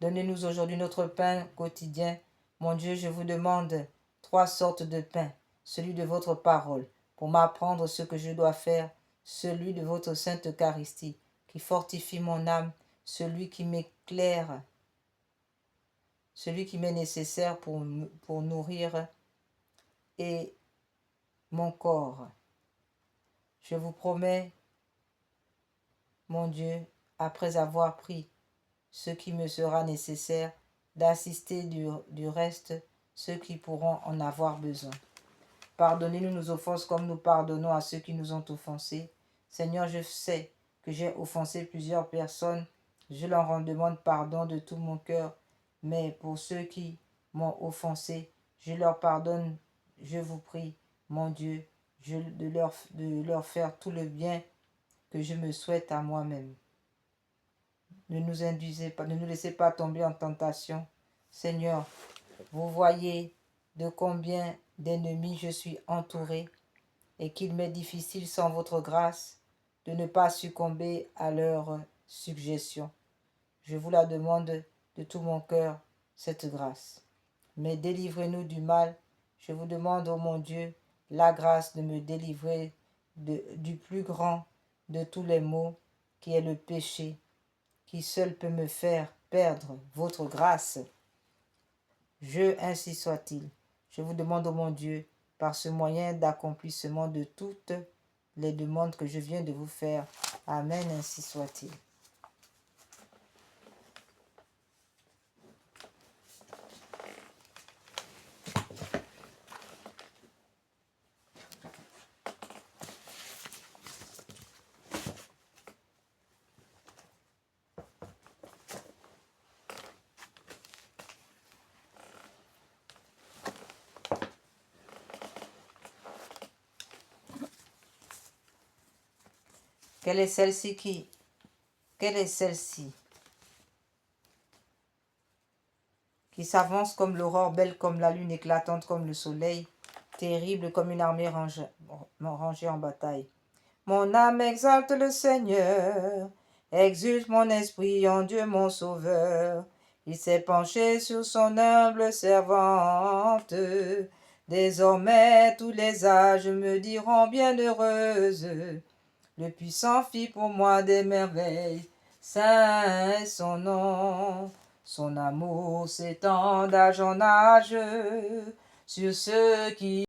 Donnez-nous aujourd'hui notre pain quotidien. Mon Dieu, je vous demande 3 sortes de pain, celui de votre parole, pour m'apprendre ce que je dois faire, celui de votre sainte Eucharistie, qui fortifie mon âme, celui qui m'éclaire, celui qui m'est nécessaire pour nourrir et mon corps. Je vous promets, mon Dieu, après avoir pris ce qui me sera nécessaire, d'assister du reste ceux qui pourront en avoir besoin. Pardonnez-nous nos offenses comme nous pardonnons à ceux qui nous ont offensés. Seigneur, je sais que j'ai offensé plusieurs personnes. Je leur en demande pardon de tout mon cœur. Mais pour ceux qui m'ont offensé, je leur pardonne. Je vous prie, mon Dieu, de leur faire tout le bien que je me souhaite à moi-même. Ne nous induisez pas, ne nous laissez pas tomber en tentation. Seigneur, vous voyez de combien d'ennemis je suis entouré et qu'il m'est difficile sans votre grâce de ne pas succomber à leurs suggestions. Je vous la demande de tout mon cœur, cette grâce. Mais délivrez-nous du mal. Je vous demande, ô mon Dieu, la grâce de me délivrer du plus grand de tous les maux, qui est le péché, qui seul peut me faire perdre votre grâce. Ainsi soit-il. Je vous demande, ô mon Dieu, par ce moyen d'accomplissement de toutes les demandes que je viens de vous faire. Amen, ainsi soit-il. Quelle est celle-ci qui s'avance comme l'aurore, belle comme la lune, éclatante comme le soleil, terrible comme une armée rangée en bataille. Mon âme exalte le Seigneur, exulte mon esprit en Dieu mon Sauveur. Il s'est penché sur son humble servante. Désormais tous les âges me diront bienheureuse. Le puissant fit pour moi des merveilles, saint est son nom. Son amour s'étend d'âge en âge sur ceux qui